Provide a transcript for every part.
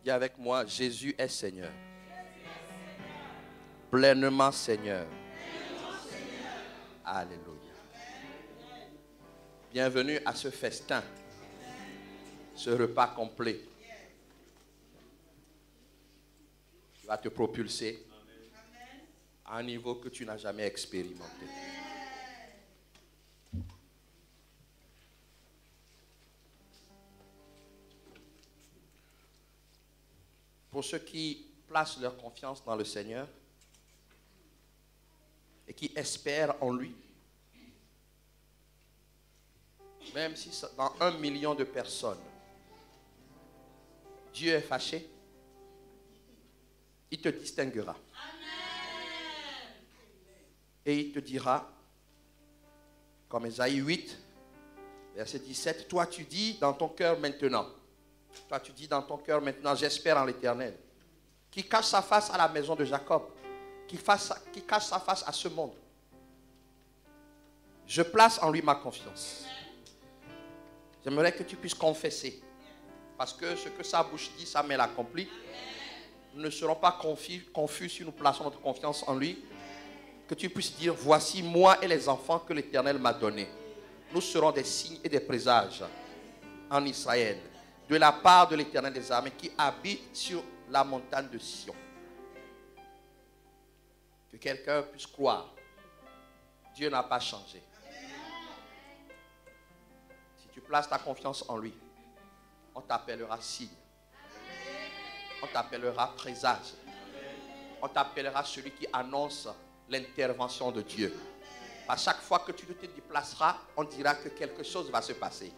Dis avec moi, Jésus est Seigneur. Pleinement Seigneur. Alléluia. Bienvenue à ce festin, ce repas complet. Tu vas te propulser à un niveau que tu n'as jamais expérimenté. Pour ceux qui placent leur confiance dans le Seigneur et qui espèrent en lui, même si dans 1 million de personnes, Dieu est fâché, il te distinguera. Et il te dira, comme Ésaïe 8, verset 17, toi tu dis dans ton cœur maintenant, j'espère en l'Éternel, qui cache sa face à la maison de Jacob, qui cache sa face à ce monde. Je place en lui ma confiance. J'aimerais que tu puisses confesser, parce que ce que sa bouche dit, sa main l'accomplit. Nous ne serons pas confus si nous plaçons notre confiance en lui. Que tu puisses dire, voici moi et les enfants que l'Éternel m'a donnés. Nous serons des signes et des présages en Israël, de la part de l'Éternel des armées qui habite sur la montagne de Sion. Que quelqu'un puisse croire, Dieu n'a pas changé. Si tu places ta confiance en lui, on t'appellera signe. On t'appellera présage. On t'appellera celui qui annonce l'intervention de Dieu. À chaque fois que tu te déplaceras, on dira que quelque chose va se passer.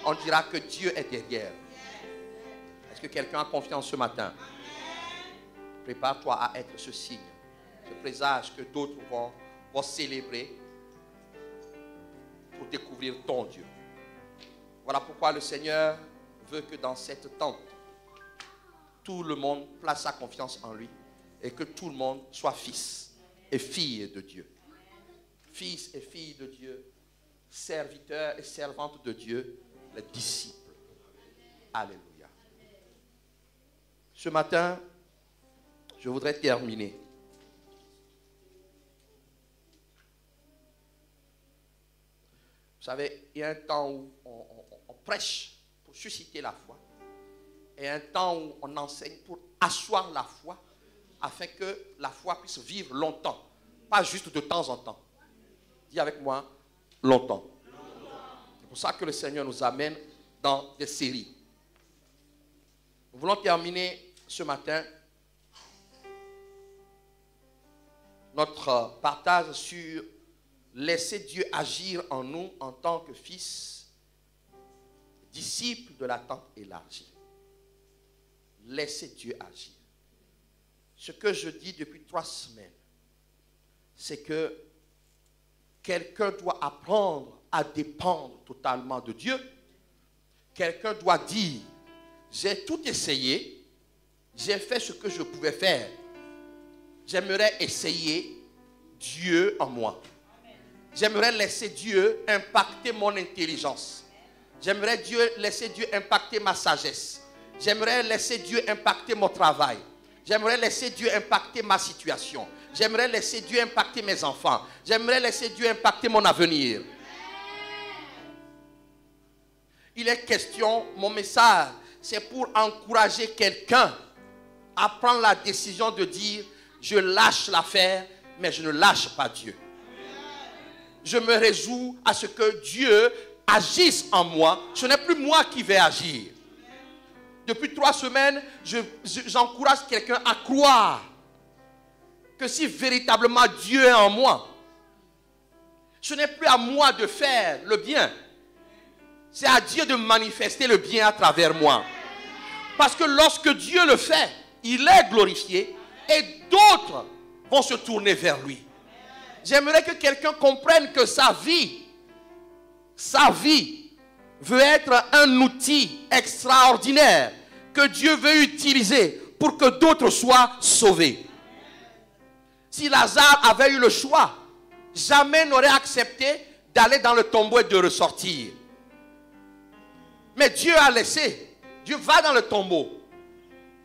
On dira que Dieu est derrière. Est-ce que quelqu'un a confiance ce matin? Prépare-toi à être ce signe, ce présage que d'autres vont célébrer pour découvrir ton Dieu. Voilà pourquoi le Seigneur veut que dans cette tente, tout le monde place sa confiance en lui et que tout le monde soit fils et fille de Dieu. Fils et filles de Dieu, serviteurs et servantes de Dieu, les disciples. Alléluia. Ce matin, je voudrais terminer. Vous savez, il y a un temps où on prêche pour susciter la foi et un temps où on enseigne pour asseoir la foi afin que la foi puisse vivre longtemps, pas juste de temps en temps. Dis avec moi, longtemps. C'est pour ça que le Seigneur nous amène dans des séries. Nous voulons terminer ce matin notre partage sur laisser Dieu agir en nous en tant que fils, disciples de la tente élargie. Laissez Dieu agir. Ce que je dis depuis 3 semaines, c'est que quelqu'un doit apprendre à dépendre totalement de Dieu. Quelqu'un doit dire, j'ai tout essayé, j'ai fait ce que je pouvais faire. J'aimerais essayer Dieu en moi. J'aimerais laisser Dieu impacter mon intelligence. J'aimerais laisser Dieu impacter ma sagesse. J'aimerais laisser Dieu impacter mon travail. J'aimerais laisser Dieu impacter ma situation. J'aimerais laisser Dieu impacter mes enfants. J'aimerais laisser Dieu impacter mon avenir. Il est question, mon message, c'est pour encourager quelqu'un à prendre la décision de dire, je lâche l'affaire, mais je ne lâche pas Dieu. Je me résous à ce que Dieu agisse en moi. Ce n'est plus moi qui vais agir. Depuis 3 semaines, j'encourage quelqu'un à croire que si véritablement Dieu est en moi, ce n'est plus à moi de faire le bien. C'est à Dieu de manifester le bien à travers moi. Parce que lorsque Dieu le fait, il est glorifié et d'autres vont se tourner vers lui. J'aimerais que quelqu'un comprenne que sa vie veut être un outil extraordinaire que Dieu veut utiliser pour que d'autres soient sauvés. Si Lazare avait eu le choix, jamais n'aurait accepté d'aller dans le tombeau et de ressortir. Mais Dieu a laissé. Dieu va dans le tombeau.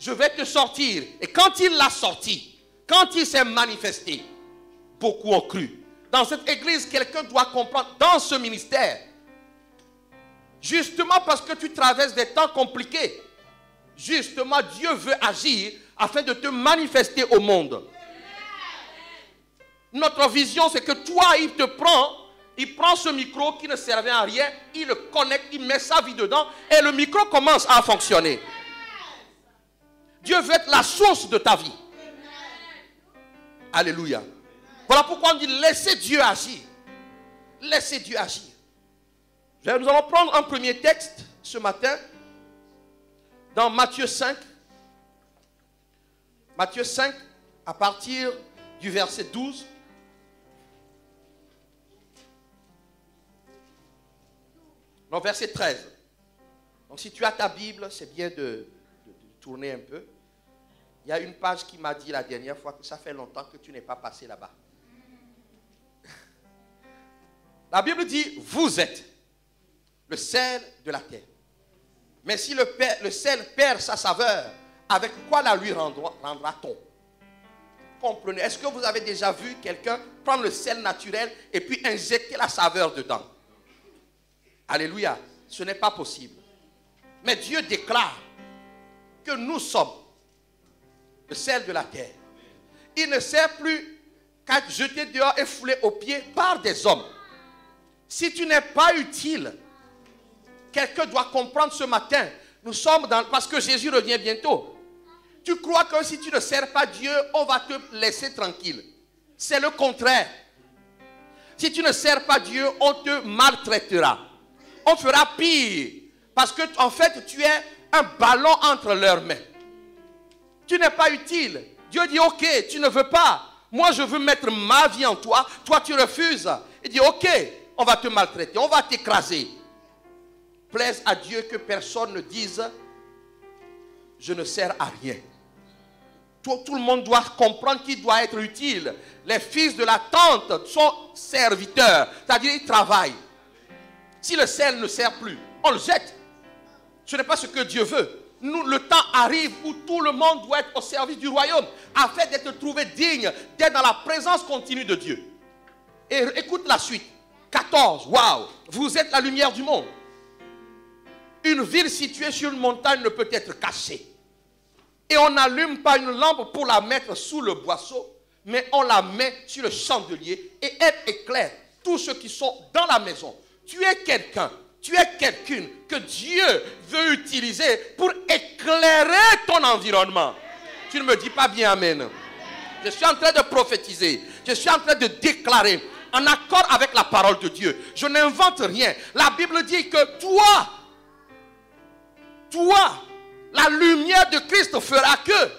je vais te sortir. Et quand il l'a sorti, quand il s'est manifesté, beaucoup ont cru. Dans cette église, quelqu'un doit comprendre, dans ce ministère, justement parce que tu traverses des temps compliqués, justement Dieu veut agir afin de te manifester au monde. Notre vision, c'est que toi, il prend ce micro qui ne servait à rien, il le connecte, il met sa vie dedans et le micro commence à fonctionner. Dieu veut être la source de ta vie. Alléluia. Voilà pourquoi on dit laissez Dieu agir. Laissez Dieu agir. Nous allons prendre un premier texte ce matin dans Matthieu 5. Matthieu 5 à partir du verset 12. Non, verset 13. Donc si tu as ta Bible, c'est bien de tourner un peu. Il y a une page qui m'a dit la dernière fois que ça fait longtemps que tu n'es pas passé là-bas. La Bible dit, vous êtes le sel de la terre. Mais si le sel perd sa saveur, avec quoi la lui rendra-t-on? Comprenez. Est-ce que vous avez déjà vu quelqu'un prendre le sel naturel et puis injecter la saveur dedans? Alléluia. Ce n'est pas possible. Mais Dieu déclare que nous sommes le sel de la terre. Il ne sert plus qu'à être jeté dehors et foulé aux pieds par des hommes. Si tu n'es pas utile, quelqu'un doit comprendre ce matin, nous sommes dans... Parce que Jésus revient bientôt. Tu crois que si tu ne sers pas Dieu, on va te laisser tranquille. C'est le contraire. Si tu ne sers pas Dieu, on te maltraitera. On fera pire. Parce que en fait, tu es un ballon entre leurs mains. Tu n'es pas utile. Dieu dit, ok, tu ne veux pas. Moi, je veux mettre ma vie en toi. Toi, tu refuses. Il dit, ok, on va te maltraiter. On va t'écraser. Plaise à Dieu que personne ne dise, je ne sers à rien. Tout le monde doit comprendre qu'il doit être utile. Les fils de la tente sont serviteurs. C'est-à-dire, ils travaillent. Si le sel ne sert plus, on le jette. Ce n'est pas ce que Dieu veut. Nous, le temps arrive où tout le monde doit être au service du royaume afin d'être trouvé digne, d'être dans la présence continue de Dieu. Et écoute la suite. 14. Waouh! Vous êtes la lumière du monde. Une ville située sur une montagne ne peut être cachée. Et on n'allume pas une lampe pour la mettre sous le boisseau, mais on la met sur le chandelier et elle éclaire tous ceux qui sont dans la maison. Tu es quelqu'un, tu es quelqu'une que Dieu veut utiliser pour éclairer ton environnement. Tu ne me dis pas bien amen. Je suis en train de prophétiser. Je suis en train de déclarer en accord avec la parole de Dieu. Je n'invente rien. La Bible dit que toi, la lumière de Christ fera que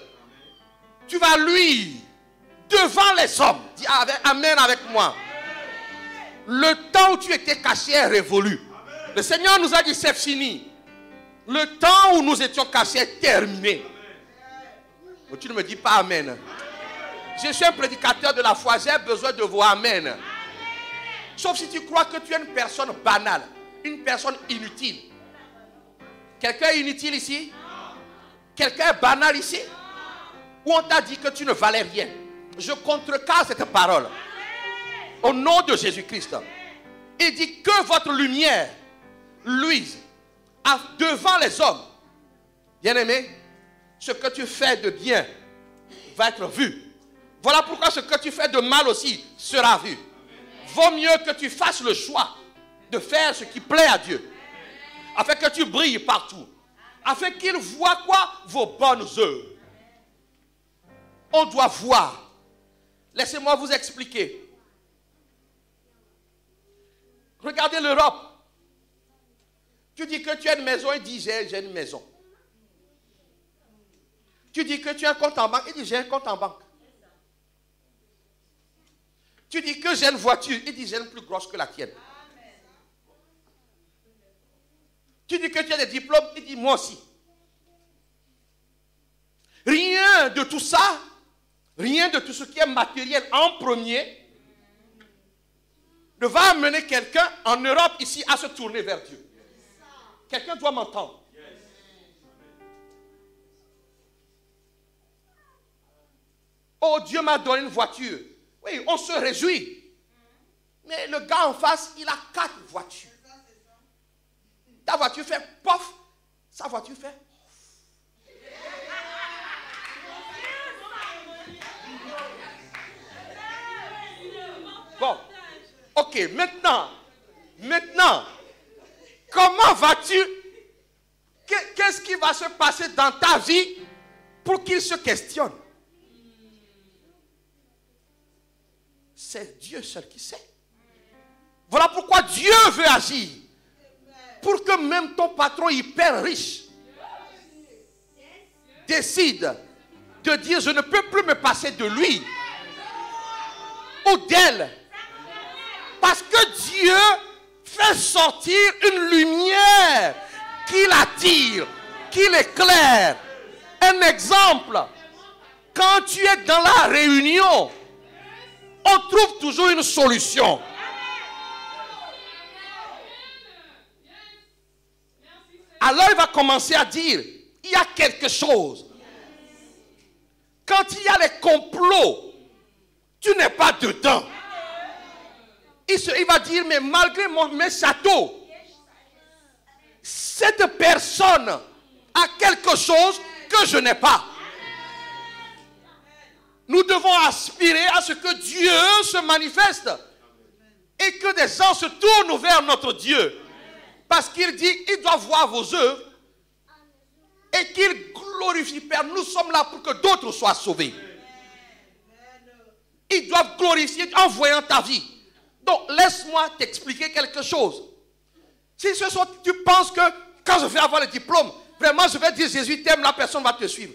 tu vas luire devant les hommes. Dis amen avec moi. Le temps où tu étais caché est révolu. Le Seigneur nous a dit c'est fini. Le temps où nous étions cachés est terminé. Mais tu ne me dis pas amen. Je suis un prédicateur de la foi. J'ai besoin de vos amen. Sauf si tu crois que tu es une personne banale, une personne inutile. Quelqu'un est inutile ici? Quelqu'un est banal ici? Ou on t'a dit que tu ne valais rien? Je contrecarre cette parole. Au nom de Jésus-Christ. Il dit que votre lumière luise devant les hommes. Bien-aimé, ce que tu fais de bien va être vu. Voilà pourquoi ce que tu fais de mal aussi sera vu. Vaut mieux que tu fasses le choix de faire ce qui plaît à Dieu. Afin que tu brilles partout. Afin qu'il voit quoi? Vos bonnes œuvres. On doit voir. Laissez-moi vous expliquer. Regardez l'Europe. Tu dis que tu as une maison, il dit j'ai une maison. Tu dis que tu as un compte en banque, il dit j'ai un compte en banque. Tu dis que j'ai une voiture, il dit j'ai une plus grosse que la tienne. Tu dis que tu as des diplômes, il dit moi aussi. Rien de tout ça, rien de tout ce qui est matériel en premier ne va amener quelqu'un en Europe ici à se tourner vers Dieu. Quelqu'un doit m'entendre. Oh, Dieu m'a donné une voiture. Oui, on se réjouit. Mais le gars en face, il a 4 voitures. Ta voiture fait pof, sa voiture fait. Bon, ok, maintenant, comment vas-tu? Qu'est-ce qui va se passer dans ta vie pour qu'il se questionne? C'est Dieu seul qui sait. Voilà pourquoi Dieu veut agir. Pour que même ton patron hyper riche décide de dire je ne peux plus me passer de lui ou d'elle. Parce que Dieu fait sortir une lumière qui l'attire, qui l'éclaire. Un exemple, quand tu es dans la réunion, on trouve toujours une solution. Alors il va commencer à dire, il y a quelque chose. Quand il y a les complots, tu n'es pas dedans. Il va dire, mais malgré mes châteaux, cette personne a quelque chose que je n'ai pas. Nous devons aspirer à ce que Dieu se manifeste et que des gens se tournent vers notre Dieu. Parce qu'il dit, il doit voir vos œuvres et qu'il glorifie Père. Nous sommes là pour que d'autres soient sauvés. Ils doivent glorifier en voyant ta vie. Donc, laisse-moi t'expliquer quelque chose. Si ce soir, tu penses que quand je vais avoir le diplôme, vraiment, je vais dire Jésus t'aime, la personne va te suivre.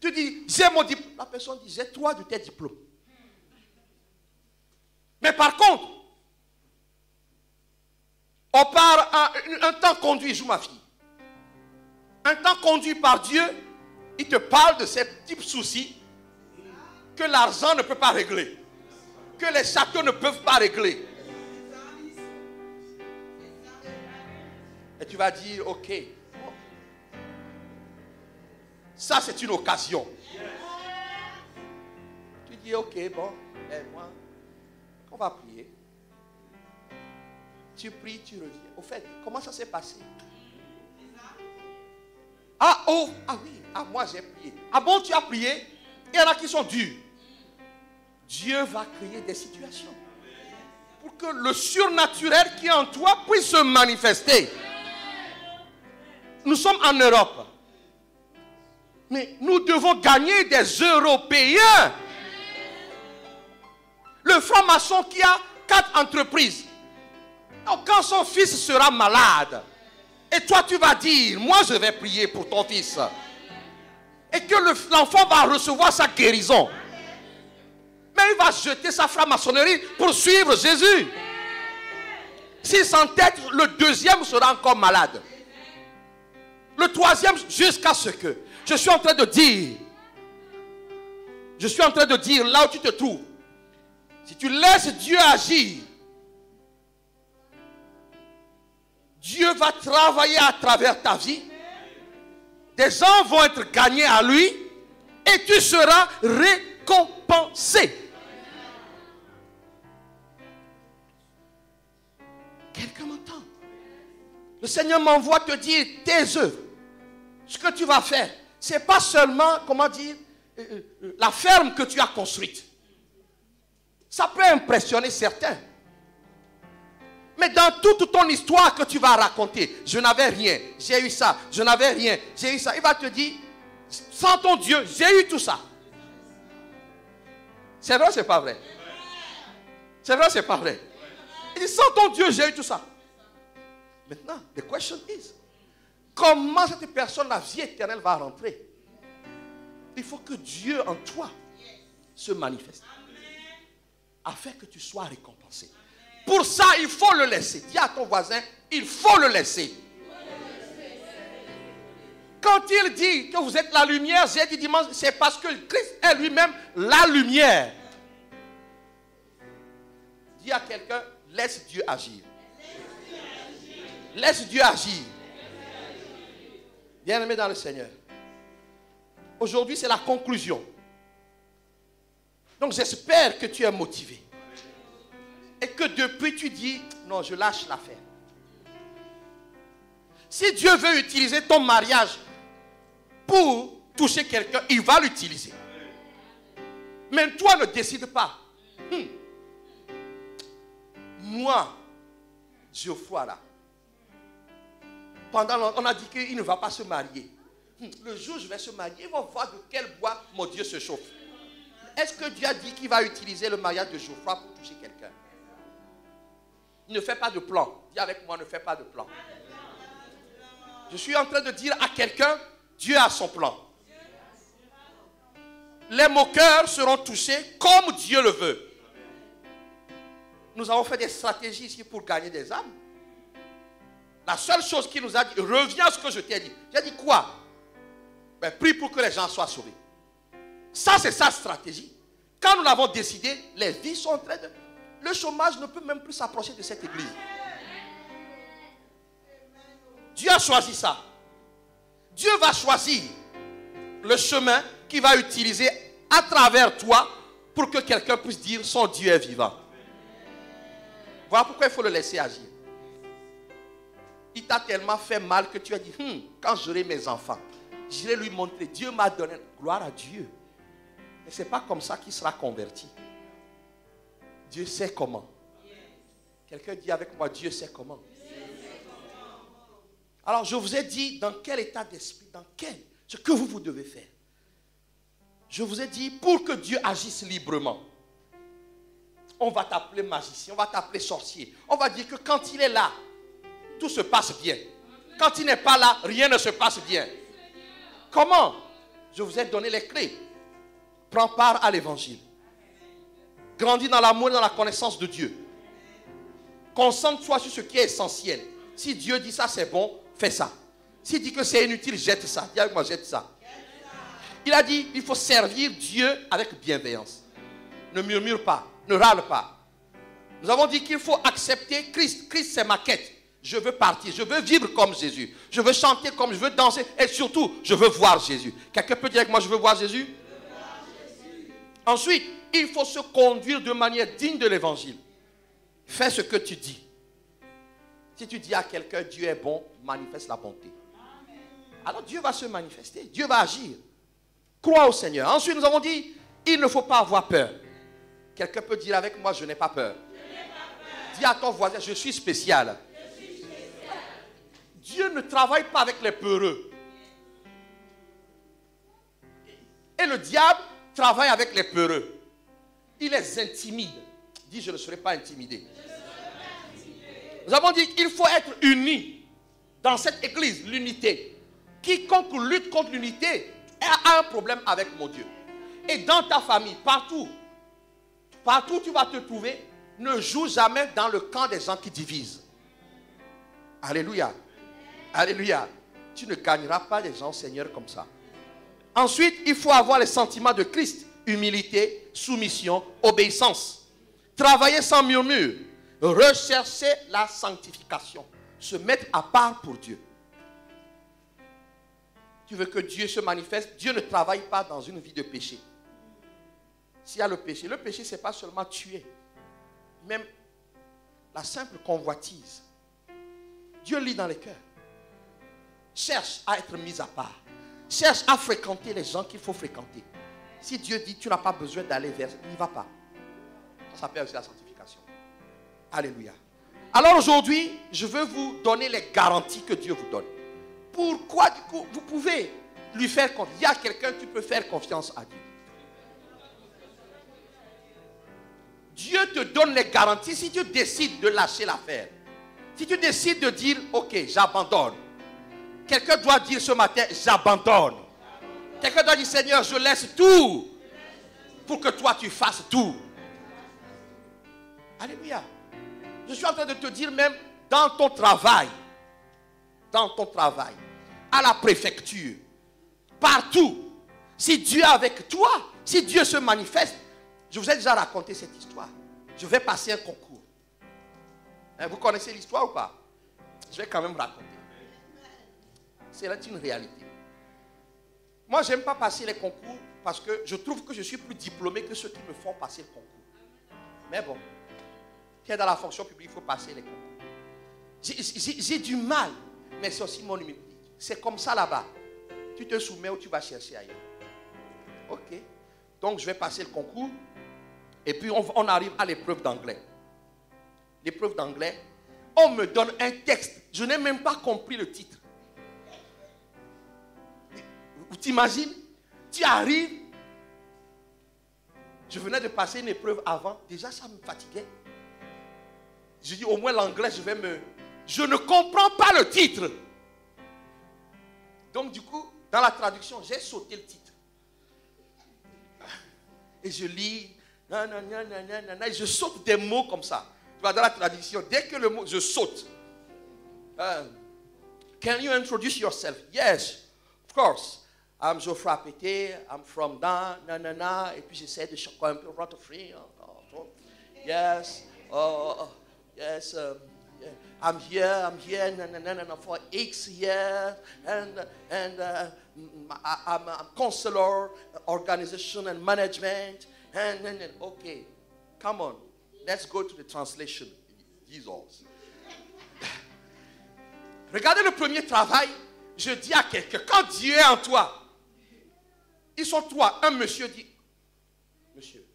Tu dis, j'ai mon diplôme. La personne dit, j'ai 3 de tes diplômes. Mais par contre, on part un temps conduit, joue ma fille. Un temps conduit par Dieu, il te parle de ces petits soucis que l'argent ne peut pas régler. Que les châteaux ne peuvent pas régler. Et tu vas dire, ok, ça c'est une occasion. Tu dis, ok, bon, moi, on va prier. Tu pries, tu reviens. Au fait, comment ça s'est passé? Ah oui, moi j'ai prié. Ah bon, tu as prié? Il y en a qui sont durs. Dieu va créer des situations pour que le surnaturel qui est en toi puisse se manifester. Nous sommes en Europe. Mais nous devons gagner des Européens. Le franc-maçon qui a 4 entreprises. Donc quand son fils sera malade, et toi tu vas dire, moi je vais prier pour ton fils. Et que l'enfant va recevoir sa guérison. Mais il va jeter sa franc-maçonnerie pour suivre Jésus. S'il s'entête, le 2e sera encore malade. Le 3e jusqu'à ce que. Je suis en train de dire, là où tu te trouves, si tu laisses Dieu agir, Dieu va travailler à travers ta vie. Des gens vont être gagnés à lui et tu seras récompensé. Quelqu'un m'entend? Le Seigneur m'envoie te dire tes œuvres. Ce que tu vas faire, ce n'est pas seulement, comment dire, la ferme que tu as construite. Ça peut impressionner certains. Mais dans toute ton histoire que tu vas raconter, je n'avais rien, j'ai eu ça, je n'avais rien, j'ai eu ça. Il va te dire, sans ton Dieu, j'ai eu tout ça. C'est vrai ou c'est pas vrai? C'est vrai ou c'est pas vrai? Il dit, sans ton Dieu, j'ai eu tout ça. Maintenant, the question is, comment cette personne, la vie éternelle, va rentrer? Il faut que Dieu en toi se manifeste. Afin que tu sois récompensé. Pour ça, il faut le laisser. Dis à ton voisin, il faut le laisser. Quand il dit que vous êtes la lumière, j'ai dit dimanche, c'est parce que Christ est lui-même la lumière. Dis à quelqu'un, laisse Dieu agir. Laisse Dieu agir. Bien-aimé dans le Seigneur. Aujourd'hui, c'est la conclusion. Donc j'espère que tu es motivé. Et que depuis tu dis, non, je lâche l'affaire. Si Dieu veut utiliser ton mariage pour toucher quelqu'un, il va l'utiliser. Mais toi ne décide pas. Moi, Geoffroy là, pendant longtemps, on a dit qu'il ne va pas se marier. Le jour où je vais se marier, ils vont voir de quel bois mon Dieu se chauffe. Est-ce que Dieu a dit qu'il va utiliser le mariage de Geoffroy pour toucher quelqu'un? Ne fais pas de plan. Dis avec moi, ne fais pas de plan. Je suis en train de dire à quelqu'un, Dieu a son plan. Les moqueurs seront touchés comme Dieu le veut. Nous avons fait des stratégies ici pour gagner des âmes. La seule chose qu'il nous a dit, reviens à ce que je t'ai dit. J'ai dit quoi? Ben, prie pour que les gens soient sauvés. Ça, c'est sa stratégie. Quand nous l'avons décidé, les vies sont en train de... Le chômage ne peut même plus s'approcher de cette église. Dieu a choisi ça. Dieu va choisir le chemin qu'il va utiliser à travers toi pour que quelqu'un puisse dire son Dieu est vivant. Voilà pourquoi il faut le laisser agir. Il t'a tellement fait mal que tu as dit, quand j'aurai mes enfants, j'irai lui montrer. Dieu m'a donné gloire à Dieu. Mais ce n'est pas comme ça qu'il sera converti. Dieu sait comment. Quelqu'un dit avec moi, Dieu sait comment. Alors je vous ai dit dans quel état d'esprit, ce que vous devez faire. Je vous ai dit pour que Dieu agisse librement. On va t'appeler magicien, on va t'appeler sorcier. On va dire que quand il est là, tout se passe bien. Quand il n'est pas là, rien ne se passe bien. Comment? Je vous ai donné les clés. Prends part à l'évangile. Grandis dans l'amour et dans la connaissance de Dieu. Concentre-toi sur ce qui est essentiel. Si Dieu dit ça c'est bon, fais ça. S'il dit que c'est inutile, jette ça. Dis avec moi, jette ça. Il a dit, il faut servir Dieu avec bienveillance. Ne murmure pas, ne râle pas. Nous avons dit qu'il faut accepter Christ. Christ c'est ma quête. Je veux partir, je veux vivre comme Jésus. Je veux chanter comme je veux danser. Et surtout, je veux voir Jésus. Quelqu'un peut dire avec moi, je veux voir Jésus? Ensuite, il faut se conduire de manière digne de l'évangile. Fais ce que tu dis. Si tu dis à quelqu'un, Dieu est bon, manifeste la bonté. Alors Dieu va se manifester, Dieu va agir. Crois au Seigneur. Ensuite, nous avons dit, il ne faut pas avoir peur. Quelqu'un peut dire avec moi, je n'ai pas peur. Dis à ton voisin, je suis spécial. Dieu ne travaille pas avec les peureux. Et le diable travaille avec les peureux. Il les intimide. Dis, je ne serai pas intimidé. Nous avons dit qu'il faut être unis dans cette église, l'unité. Quiconque lutte contre l'unité a un problème avec mon Dieu. Et dans ta famille, partout où tu vas te trouver, ne joue jamais dans le camp des gens qui divisent. Alléluia. Alléluia. Tu ne gagneras pas des gens, Seigneur, comme ça. Ensuite, il faut avoir les sentiments de Christ. Humilité, soumission, obéissance. Travailler sans murmure. Rechercher la sanctification. Se mettre à part pour Dieu. Tu veux que Dieu se manifeste? Dieu ne travaille pas dans une vie de péché. S'il y a le péché ce n'est pas seulement tuer. Même la simple convoitise. Dieu lit dans les cœurs. Cherche à être mis à part. Cherche à fréquenter les gens qu'il faut fréquenter. Si Dieu dit tu n'as pas besoin d'aller vers, n'y va pas. Ça s'appelle aussi la sanctification. Alléluia. Alors aujourd'hui, je veux vous donner les garanties que Dieu vous donne. Pourquoi du coup, vous pouvez lui faire confiance? Il y a quelqu'un, tu peux faire confiance à Dieu. Dieu te donne les garanties si tu décides de lâcher l'affaire. Si tu décides de dire, ok, j'abandonne. Quelqu'un doit dire ce matin, j'abandonne. Quelqu'un doit dire, Seigneur, je laisse tout pour que toi tu fasses tout. Alléluia. Je suis en train de te dire même dans ton travail, à la préfecture, partout, si Dieu est avec toi, si Dieu se manifeste, je vous ai déjà raconté cette histoire. Je vais passer un concours. Vous connaissez l'histoire ou pas? Je vais quand même raconter. C'est là une réalité. Moi, je n'aime pas passer les concours parce que je trouve que je suis plus diplômé que ceux qui me font passer le concours. Mais bon, qui est dans la fonction publique, il faut passer les concours. J'ai du mal, mais c'est aussi mon humilité. C'est comme ça là-bas. Tu te soumets ou tu vas chercher ailleurs. Ok. Donc, je vais passer le concours. Et puis, on arrive à l'épreuve d'anglais. L'épreuve d'anglais, on me donne un texte. Je n'ai même pas compris le titre. Vous t'imagines? Tu arrives. Je venais de passer une épreuve avant. Déjà, ça me fatiguait. Je dis, au moins l'anglais, je ne comprends pas le titre. Donc, du coup, dans la traduction, j'ai sauté le titre. Et je lis, et je saute des mots comme ça. Tu vois, dans la traduction, dès que le mot, je saute. Can you introduce yourself? Yes, of course. I'm Geoffroy Apété, I'm from et puis j'essaie de choquer un peu, yes, yes, I'm here, for 8 years, and I'm a counselor, organization and management, and okay, come on, let's go to the translation, Jesus. Regardez le premier travail, je dis à quelqu'un, quand Dieu est en toi, ils sont trois. Un monsieur dit, monsieur,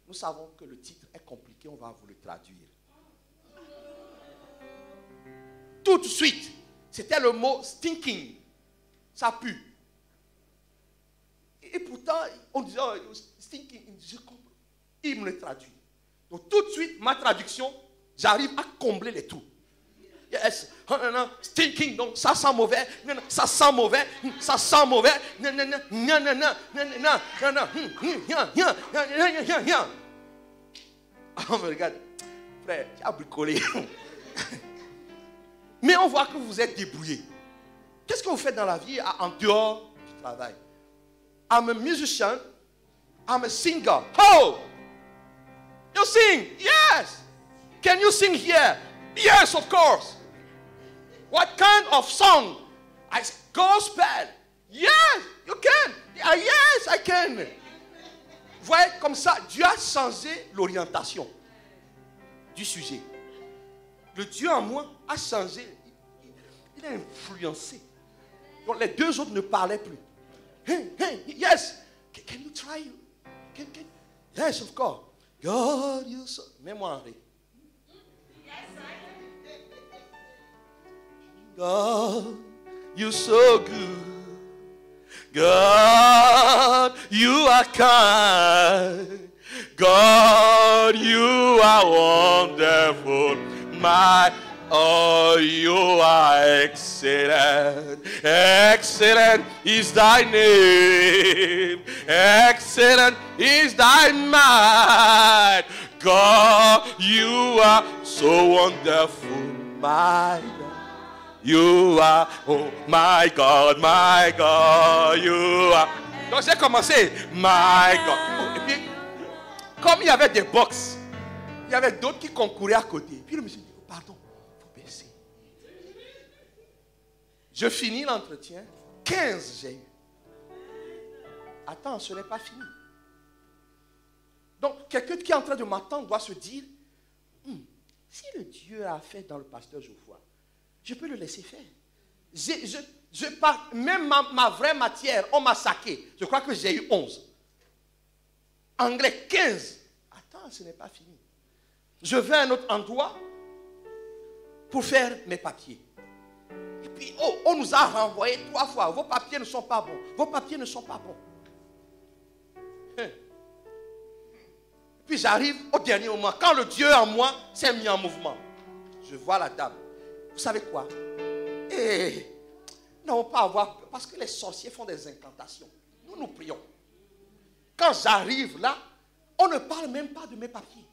nous savons que le titre est compliqué, on va vous le traduire. Tout de suite, c'était le mot stinking. Ça pue. Et pourtant, on disait, oh, stinking, je comprends. Il me le traduit. Donc tout de suite, ma traduction, j'arrive à combler les trous. Yes, stinking, donc ça sent mauvais, ça sent mauvais, ça sent mauvais, oh mais regarde, frère, tu as bricolé. Mais on voit que vous êtes débrouillé. Qu'est-ce que vous faites dans la vie en dehors du travail? I'm a musician, I'm a singer. Oh! You sing? Yes! Can you sing here? Yes, of course. What kind of song? I said, gospel. Yes, you can. Yes, I can. Vous voyez, comme ça, Dieu a changé l'orientation du sujet. Le Dieu en moi a changé. Il a influencé. Donc les deux autres ne parlaient plus. Hey, yes. Can you try? Yes, of course. God, you so... Mets-moi en ré. God, you're so good. God, you are kind. God, you are wonderful. You are excellent. Excellent is thy name. Excellent is thy might. God, you are so wonderful, my God. You are, oh my God, you are. Donc j'ai commencé, my God. Oh, et puis, comme il y avait des box, il y avait d'autres qui concouraient à côté. Puis le monsieur dit, oh, pardon, il faut baisser. Je finis l'entretien, 15 j'ai eu. Attends, ce n'est pas fini. Donc quelqu'un qui est en train de m'attendre doit se dire, si le Dieu a fait dans le pasteur Geoffroy, je peux le laisser faire. Même ma vraie matière, on m'a saqué. Je crois que j'ai eu 11. Anglais, 15. Attends, ce n'est pas fini. Je vais à un autre endroit pour faire mes papiers. Et puis, on nous a renvoyé 3 fois. Vos papiers ne sont pas bons. Vos papiers ne sont pas bons. Puis j'arrive au dernier moment. Quand le Dieu en moi s'est mis en mouvement, je vois la dame. Vous savez quoi? Non, pas avoir peur, parce que les sorciers font des incantations. Nous prions. Quand j'arrive là, on ne parle même pas de mes papiers.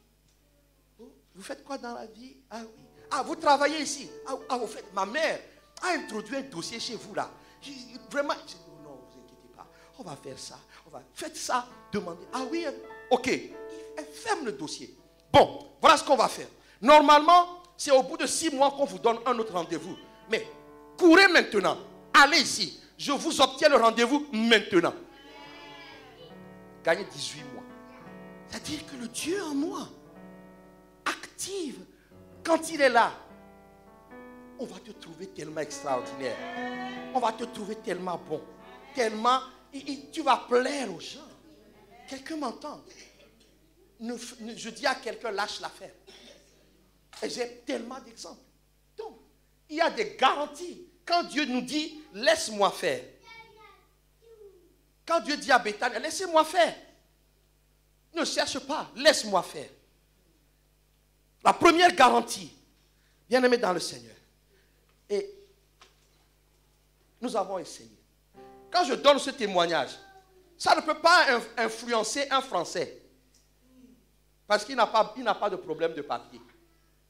Vous faites quoi dans la vie? Ah oui. Ah, vous travaillez ici. Ah, vous faites. Ma mère a introduit un dossier chez vous là. Vraiment, je dis, non, vous inquiétez pas. On va faire ça. Faites ça. Demandez. Ah oui, ok. Elle ferme le dossier. Bon, voilà ce qu'on va faire. Normalement, c'est au bout de 6 mois qu'on vous donne un autre rendez-vous. Mais courez maintenant. Allez ici. je vous obtiens le rendez-vous maintenant. Gagner 18 mois. C'est-à-dire que le Dieu en moi active. Quand il est là, on va te trouver tellement extraordinaire. On va te trouver tellement bon. Tellement, et tu vas plaire aux gens. Quelqu'un m'entend. Je dis à quelqu'un, lâche l'affaire. Et j'ai tellement d'exemples. Donc, il y a des garanties. Quand Dieu nous dit, laisse-moi faire. Quand Dieu dit à Béthanie, laissez-moi faire. Ne cherche pas, laisse-moi faire. La première garantie, bien-aimé dans le Seigneur. Et nous avons essayé. Quand je donne ce témoignage, ça ne peut pas influencer un Français. Parce qu'il n'a pas de problème de papier.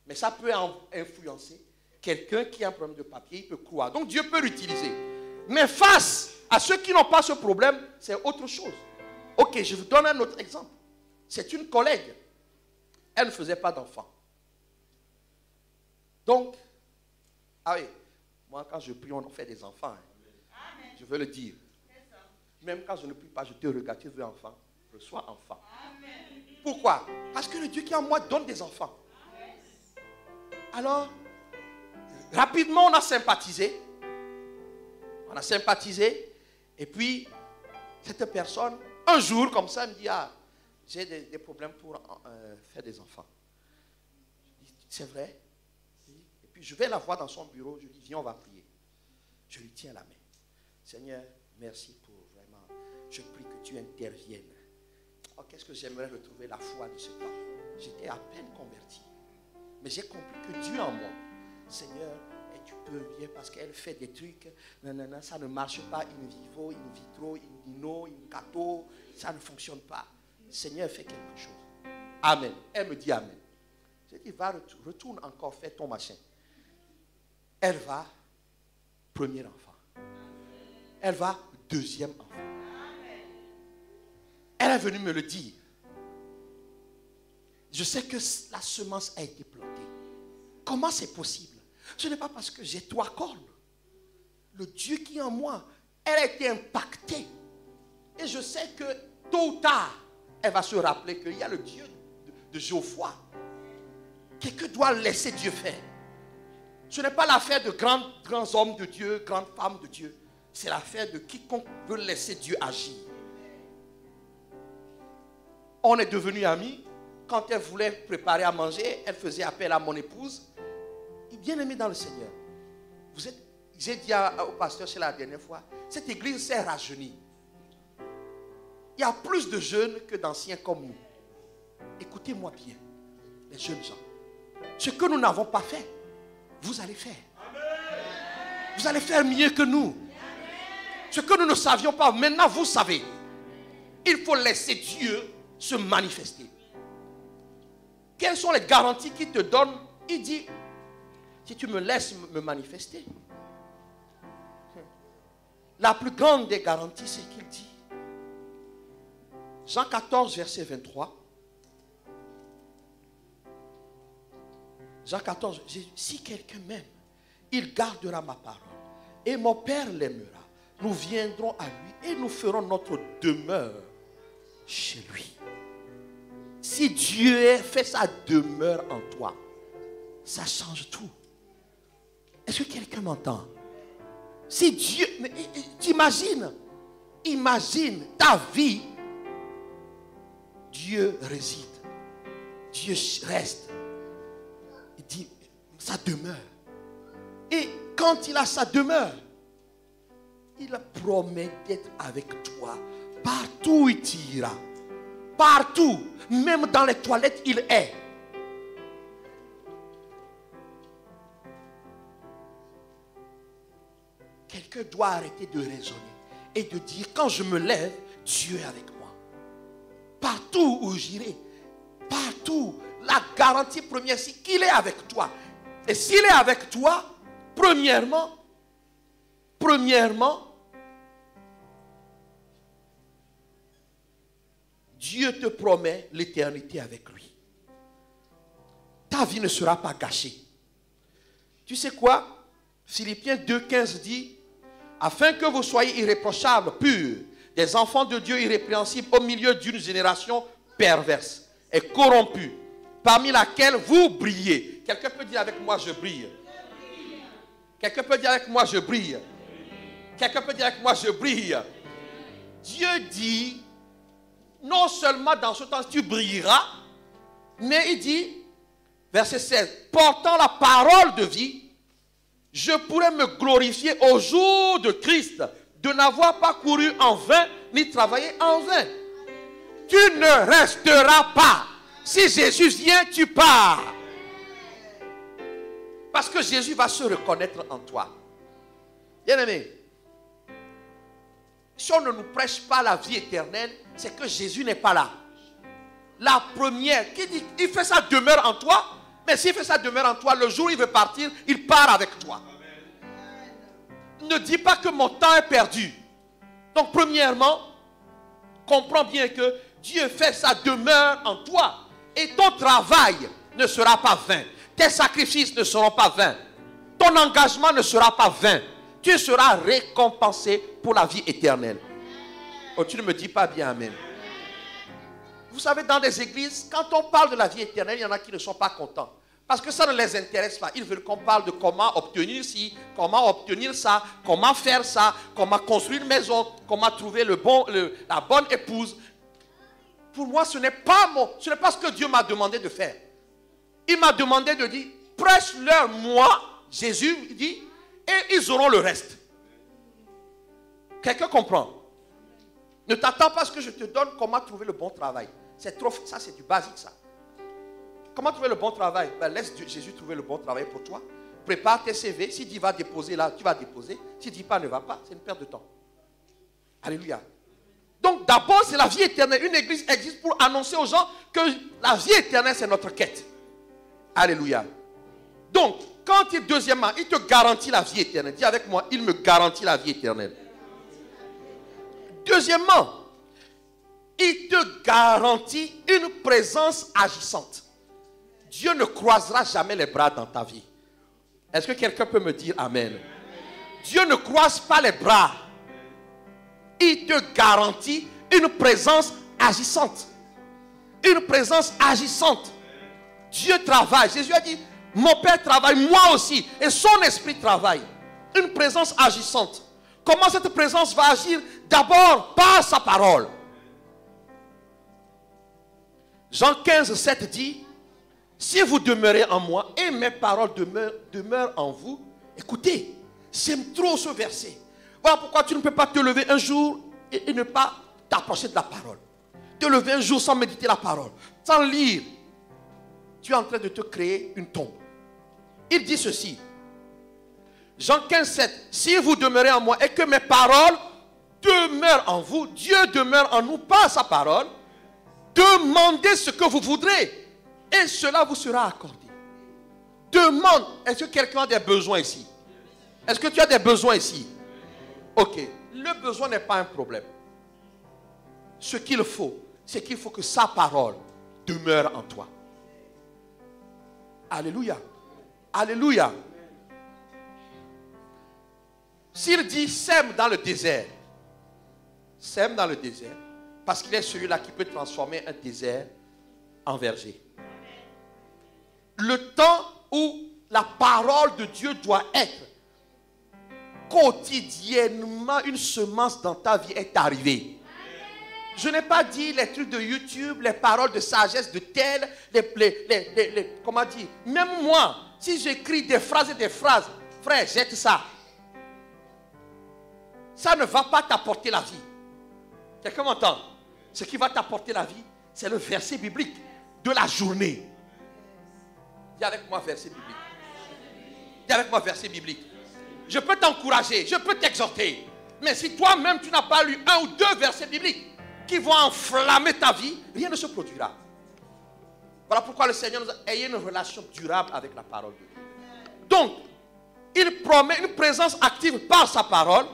Mais ça peut influencer quelqu'un qui a un problème de papier, il peut croire. Donc Dieu peut l'utiliser. Mais face à ceux qui n'ont pas ce problème, c'est autre chose. Ok, je vous donne un autre exemple. C'est une collègue. Elle ne faisait pas d'enfant. Donc, ah oui, moi quand je prie, on fait des enfants. Hein. Je veux le dire. Même quand je ne prie pas, je te regarde, tu veux enfant, reçois enfant. Amen. Pourquoi? Parce que le Dieu qui est en moi donne des enfants. Alors, rapidement, on a sympathisé. On a sympathisé. Et puis, cette personne, un jour, comme ça, elle me dit, ah, j'ai des problèmes pour faire des enfants. Je dis, c'est vrai? Et puis, je vais la voir dans son bureau. Je dis, viens, on va prier. Je lui tiens la main. Seigneur, merci pour vraiment. Je prie que tu interviennes. Oh, qu'est-ce que j'aimerais retrouver la foi de ce temps. J'étais à peine converti. Mais j'ai compris que Dieu en moi, Seigneur, et tu peux bien parce qu'elle fait des trucs, nanana, ça ne marche pas, in vivo, in vitro, in dino, in cato, ça ne fonctionne pas. Seigneur, fais quelque chose. Amen. Elle me dit Amen. J'ai dit, va, retourne encore, fais ton machin. Elle va, premier enfant. Elle va, deuxième enfant. Elle est venue me le dire. Je sais que la semence a été plantée. Comment c'est possible? Ce n'est pas parce que j'ai 3 cornes. Le Dieu qui est en moi, elle a été impactée. Et je sais que tôt ou tard, elle va se rappeler qu'il y a le Dieu de Geoffroy. Quelqu'un doit laisser Dieu faire. Ce n'est pas l'affaire de grands hommes de Dieu, grandes femmes de Dieu. C'est l'affaire de quiconque veut laisser Dieu agir. On est devenus amis. Quand elle voulait préparer à manger, elle faisait appel à mon épouse. Bien aimé dans le Seigneur. J'ai dit au pasteur chez la dernière fois, cette église s'est rajeunie. Il y a plus de jeunes que d'anciens comme nous. Écoutez-moi bien, les jeunes gens. Ce que nous n'avons pas fait, vous allez faire. Vous allez faire mieux que nous. Ce que nous ne savions pas, maintenant vous savez. Il faut laisser Dieu se manifester. Quelles sont les garanties qu'il te donne? Il dit, si tu me laisses me manifester. La plus grande des garanties, c'est qu'il dit. Jean 14, verset 23. Jean 14, si quelqu'un m'aime, il gardera ma parole. Et mon Père l'aimera. Nous viendrons à lui et nous ferons notre demeure chez lui. Si Dieu fait sa demeure en toi, ça change tout. Est-ce que quelqu'un m'entend? Si Dieu, t'imagines, imagine ta vie, Dieu réside, Dieu reste, il dit sa demeure. Et quand il a sa demeure, il promet d'être avec toi partout où il t'ira. Partout, même dans les toilettes, il est. Quelqu'un doit arrêter de raisonner et de dire, quand je me lève, Dieu est avec moi. Partout où j'irai, partout, la garantie première, c'est qu'il est avec toi. Et s'il est avec toi, premièrement, Dieu te promet l'éternité avec lui. Ta vie ne sera pas gâchée. Tu sais quoi? Philippiens 2,15 dit, afin que vous soyez irréprochables, purs, des enfants de Dieu irrépréhensibles au milieu d'une génération perverse et corrompue, parmi laquelle vous brillez. Quelqu'un peut dire avec moi, je brille. Quelqu'un peut dire avec moi, je brille. Quelqu'un peut dire avec moi, je brille. Dieu dit, non seulement dans ce temps tu brilleras, mais il dit, verset 16, portant la parole de vie, je pourrais me glorifier au jour de Christ, de n'avoir pas couru en vain, ni travaillé en vain. Tu ne resteras pas. Si Jésus vient, tu pars. Parce que Jésus va se reconnaître en toi. Bien-aimé, si on ne nous prêche pas la vie éternelle, c'est que Jésus n'est pas là. La première, qui dit, il fait sa demeure en toi, mais s'il fait sa demeure en toi, le jour où il veut partir, il part avec toi. Ne dis pas que mon temps est perdu. Donc premièrement, comprends bien que Dieu fait sa demeure en toi. Et ton travail ne sera pas vain. Tes sacrifices ne seront pas vains. Ton engagement ne sera pas vain. Tu seras récompensé pour la vie éternelle. Oh, tu ne me dis pas bien amen. Vous savez, dans des églises, quand on parle de la vie éternelle, il y en a qui ne sont pas contents. Parce que ça ne les intéresse pas. Ils veulent qu'on parle de comment obtenir ci, comment obtenir ça, comment faire ça, comment construire une maison, comment trouver la bonne épouse. Pour moi, ce n'est pas ce que Dieu m'a demandé de faire. Il m'a demandé de dire, prêche-leur moi, Jésus dit, et ils auront le reste. Quelqu'un comprend? Ne t'attends pas à ce que je te donne comment trouver le bon travail. C'est trop, ça c'est du basique ça. Comment trouver le bon travail? Laisse Jésus trouver le bon travail pour toi. Prépare tes CV. S'il dit va déposer là, tu vas déposer. S'il dit pas ne va pas, c'est une perte de temps. Alléluia. Donc d'abord c'est la vie éternelle. Une église existe pour annoncer aux gens que la vie éternelle c'est notre quête. Alléluia. Donc, deuxièmement, il te garantit la vie éternelle. Dis avec moi, il me garantit la vie éternelle. Deuxièmement, il te garantit une présence agissante. Dieu ne croisera jamais les bras dans ta vie. Est-ce que quelqu'un peut me dire amen? Dieu ne croise pas les bras. Il te garantit une présence agissante. Une présence agissante. Dieu travaille. Jésus a dit, mon Père travaille, moi aussi. Et son esprit travaille. Une présence agissante. Comment cette présence va agir? D'abord par sa parole. Jean 15, 7 dit, si vous demeurez en moi et mes paroles demeurent en vous, écoutez, j'aime trop ce verset. Voilà pourquoi tu ne peux pas te lever un jour et ne pas t'approcher de la parole. Te lever un jour sans méditer la parole, sans lire. Tu es en train de te créer une tombe. Il dit ceci. Jean 15, 7. Si vous demeurez en moi et que mes paroles demeurent en vous, Dieu demeure en nous par sa parole. Demandez ce que vous voudrez et cela vous sera accordé. Demande. Est-ce que quelqu'un a des besoins ici? Est-ce que tu as des besoins ici? Ok. Le besoin n'est pas un problème. Ce qu'il faut, c'est qu'il faut que sa parole demeure en toi. Alléluia. Alléluia. S'il dit sème dans le désert, sème dans le désert, parce qu'il est celui-là qui peut transformer un désert en verger. Le temps où la parole de Dieu doit être quotidiennement une semence dans ta vie est arrivée. Je n'ai pas dit les trucs de YouTube, les paroles de sagesse de tel, comment dire, même moi, si j'écris des phrases et des phrases, frère, jette ça. Ça ne va pas t'apporter la vie. Quelqu'un m'entend? Ce qui va t'apporter la vie, c'est le verset biblique de la journée. Dis avec moi verset biblique. Dis avec moi verset biblique. Je peux t'encourager, je peux t'exhorter. Mais si toi-même tu n'as pas lu un ou deux versets bibliques qui vont enflammer ta vie, rien ne se produira. Voilà pourquoi le Seigneur nous a ayé une relation durable avec la parole de Dieu. Donc, il promet une présence active par sa parole.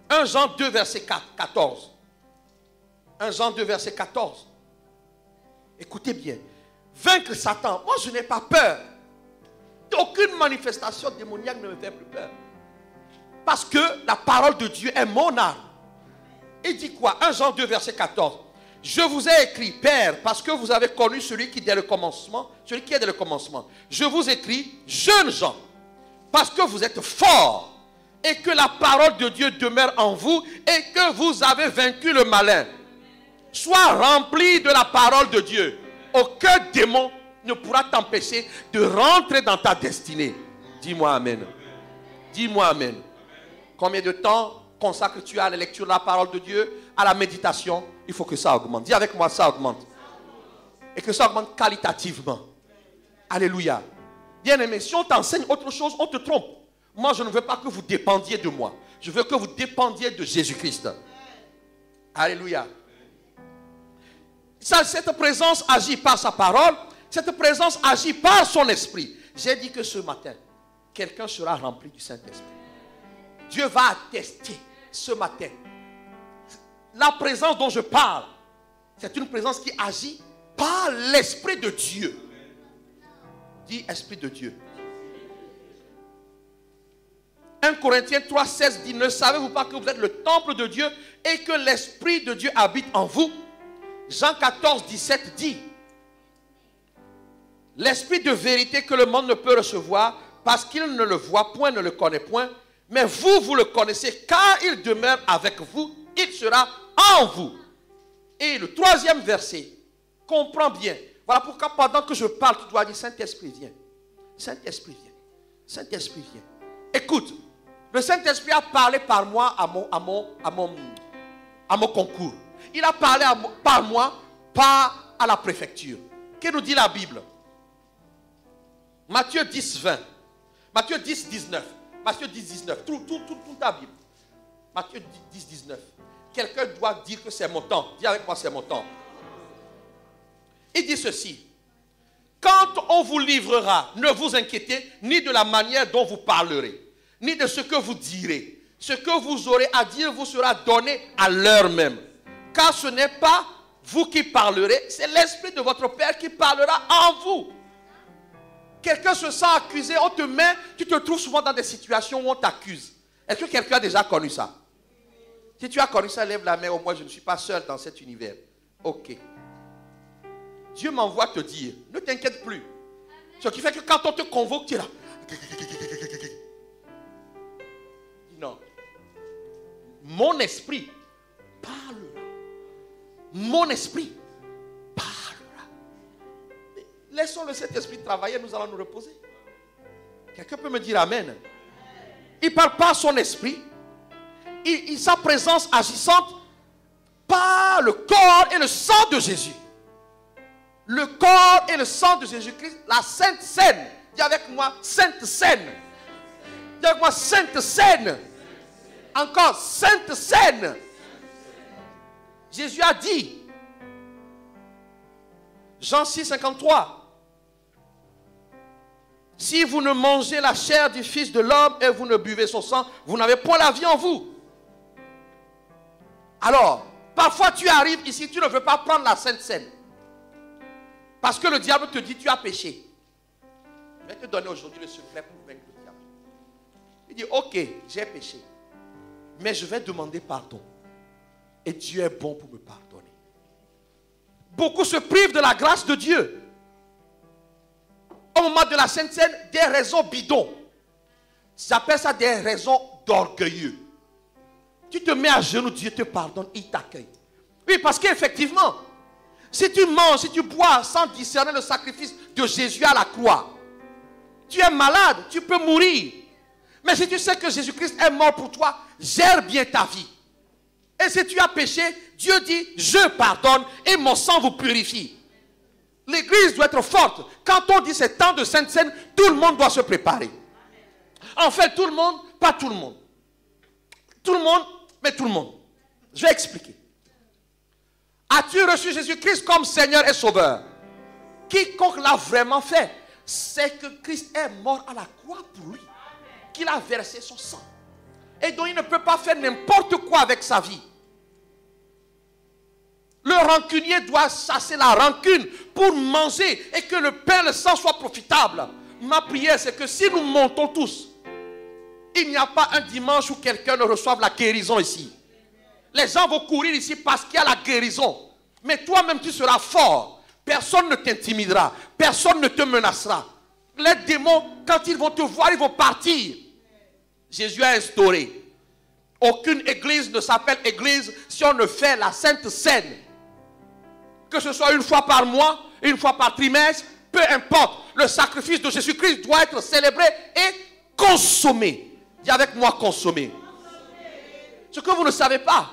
1 Jean 2 verset 14. 1 Jean 2 verset 14. Écoutez bien. Vaincre Satan. Moi je n'ai pas peur. Aucune manifestation démoniaque ne me fait plus peur. Parce que la parole de Dieu est mon arme. Il dit quoi? 1 Jean 2, verset 14. Je vous ai écrit, Père, parce que vous avez connu celui qui est dès le commencement. Celui qui est dès le commencement. Je vous écris, jeunes gens, parce que vous êtes forts et que la parole de Dieu demeure en vous et que vous avez vaincu le malin. Sois rempli de la parole de Dieu. Aucun démon ne pourra t'empêcher de rentrer dans ta destinée. Dis-moi amen. Dis-moi amen. Combien de temps consacres-tu à la lecture de la parole de Dieu, à la méditation? Il faut que ça augmente. Dis avec moi, ça augmente. Et que ça augmente qualitativement. Alléluia. Bien-aimé, si on t'enseigne autre chose, on te trompe. Moi, je ne veux pas que vous dépendiez de moi. Je veux que vous dépendiez de Jésus-Christ. Alléluia. Cette présence agit par sa parole. Cette présence agit par son esprit. J'ai dit que ce matin, quelqu'un sera rempli du Saint-Esprit. Dieu va attester ce matin. La présence dont je parle, c'est une présence qui agit par l'Esprit de Dieu. Dis Esprit de Dieu. 1 Corinthiens 3, 16 dit, ne savez-vous pas que vous êtes le temple de Dieu et que l'Esprit de Dieu habite en vous? Jean 14, 17 dit, l'Esprit de vérité que le monde ne peut recevoir parce qu'il ne le voit point, ne le connaît point, mais vous, vous le connaissez car il demeure avec vous, il sera en vous. Et le 3e verset, comprends bien. Voilà pourquoi pendant que je parle, tu dois dire, Saint-Esprit viens. Saint-Esprit viens. Saint-Esprit viens. Écoute, le Saint-Esprit a parlé par moi à mon concours. Il a parlé par moi, pas à la préfecture. Que nous dit la Bible? Matthieu 10, 20. Matthieu 10, 19. Matthieu 10, 19. Tout ta Bible. Matthieu 10, 19. Quelqu'un doit dire que c'est mon temps. Dis avec moi, c'est mon temps. Il dit ceci. Quand on vous livrera, ne vous inquiétez ni de la manière dont vous parlerez, ni de ce que vous direz. Ce que vous aurez à dire vous sera donné à l'heure même. Car ce n'est pas vous qui parlerez, c'est l'Esprit de votre Père qui parlera en vous. Quelqu'un se sent accusé, on te met, tu te trouves souvent dans des situations où on t'accuse. Est-ce que quelqu'un a déjà connu ça? Si tu as connu ça, lève la main, au moins je ne suis pas seul dans cet univers. Ok. Dieu m'envoie te dire, ne t'inquiète plus. Ce qui fait que quand on te convoque, tu es là. Non. Mon esprit parlera. Mon esprit parlera. Laissons le Saint-Esprit travailler, nous allons nous reposer. Quelqu'un peut me dire amen? Il parle par son esprit. Sa présence agissante par le corps et le sang de Jésus. Le corps et le sang de Jésus-Christ, la Sainte Seine. Dis avec moi, Sainte Seine. Dis avec moi, Sainte Seine. Encore, Sainte Seine. Jésus a dit, Jean 6, 53, si vous ne mangez la chair du Fils de l'homme et vous ne buvez son sang, vous n'avez point la vie en vous. Alors, parfois tu arrives ici, tu ne veux pas prendre la Sainte Seine. Parce que le diable te dit, tu as péché. Je vais te donner aujourd'hui le secret pour vaincre le diable. Il dit, ok, j'ai péché. Mais je vais demander pardon. Et Dieu est bon pour me pardonner. Beaucoup se privent de la grâce de Dieu. Au moment de la Sainte Seine, des raisons bidons. J'appelle ça des raisons d'orgueilleux. Tu te mets à genoux, Dieu te pardonne, il t'accueille. Oui, parce qu'effectivement, si tu manges, si tu bois sans discerner le sacrifice de Jésus à la croix, tu es malade, tu peux mourir. Mais si tu sais que Jésus-Christ est mort pour toi, gère bien ta vie. Et si tu as péché, Dieu dit, je pardonne et mon sang vous purifie. L'église doit être forte. Quand on dit c'est temps de Sainte Seine, tout le monde doit se préparer. En fait, tout le monde, pas tout le monde. Tout le monde, mais tout le monde. Je vais expliquer. As-tu reçu Jésus-Christ comme Seigneur et Sauveur? Quiconque l'a vraiment fait, c'est que Christ est mort à la croix pour lui. Qu'il a versé son sang. Et donc il ne peut pas faire n'importe quoi avec sa vie. Le rancunier doit chasser la rancune pour manger et que le pain et le sang soient profitables. Ma prière, c'est que si nous montons tous, Il n'y a pas un dimanche où quelqu'un ne reçoive la guérison ici. Les gens vont courir ici parce qu'il y a la guérison. Mais toi-même, tu seras fort. Personne ne t'intimidera. Personne ne te menacera. Les démons, quand ils vont te voir, ils vont partir. Jésus a instauré. Aucune église ne s'appelle église si on ne fait la Sainte Seine. Que ce soit une fois par mois, une fois par trimestre, peu importe. Le sacrifice de Jésus-Christ doit être célébré et consommé. Dis avec moi, consommé. Ce que vous ne savez pas,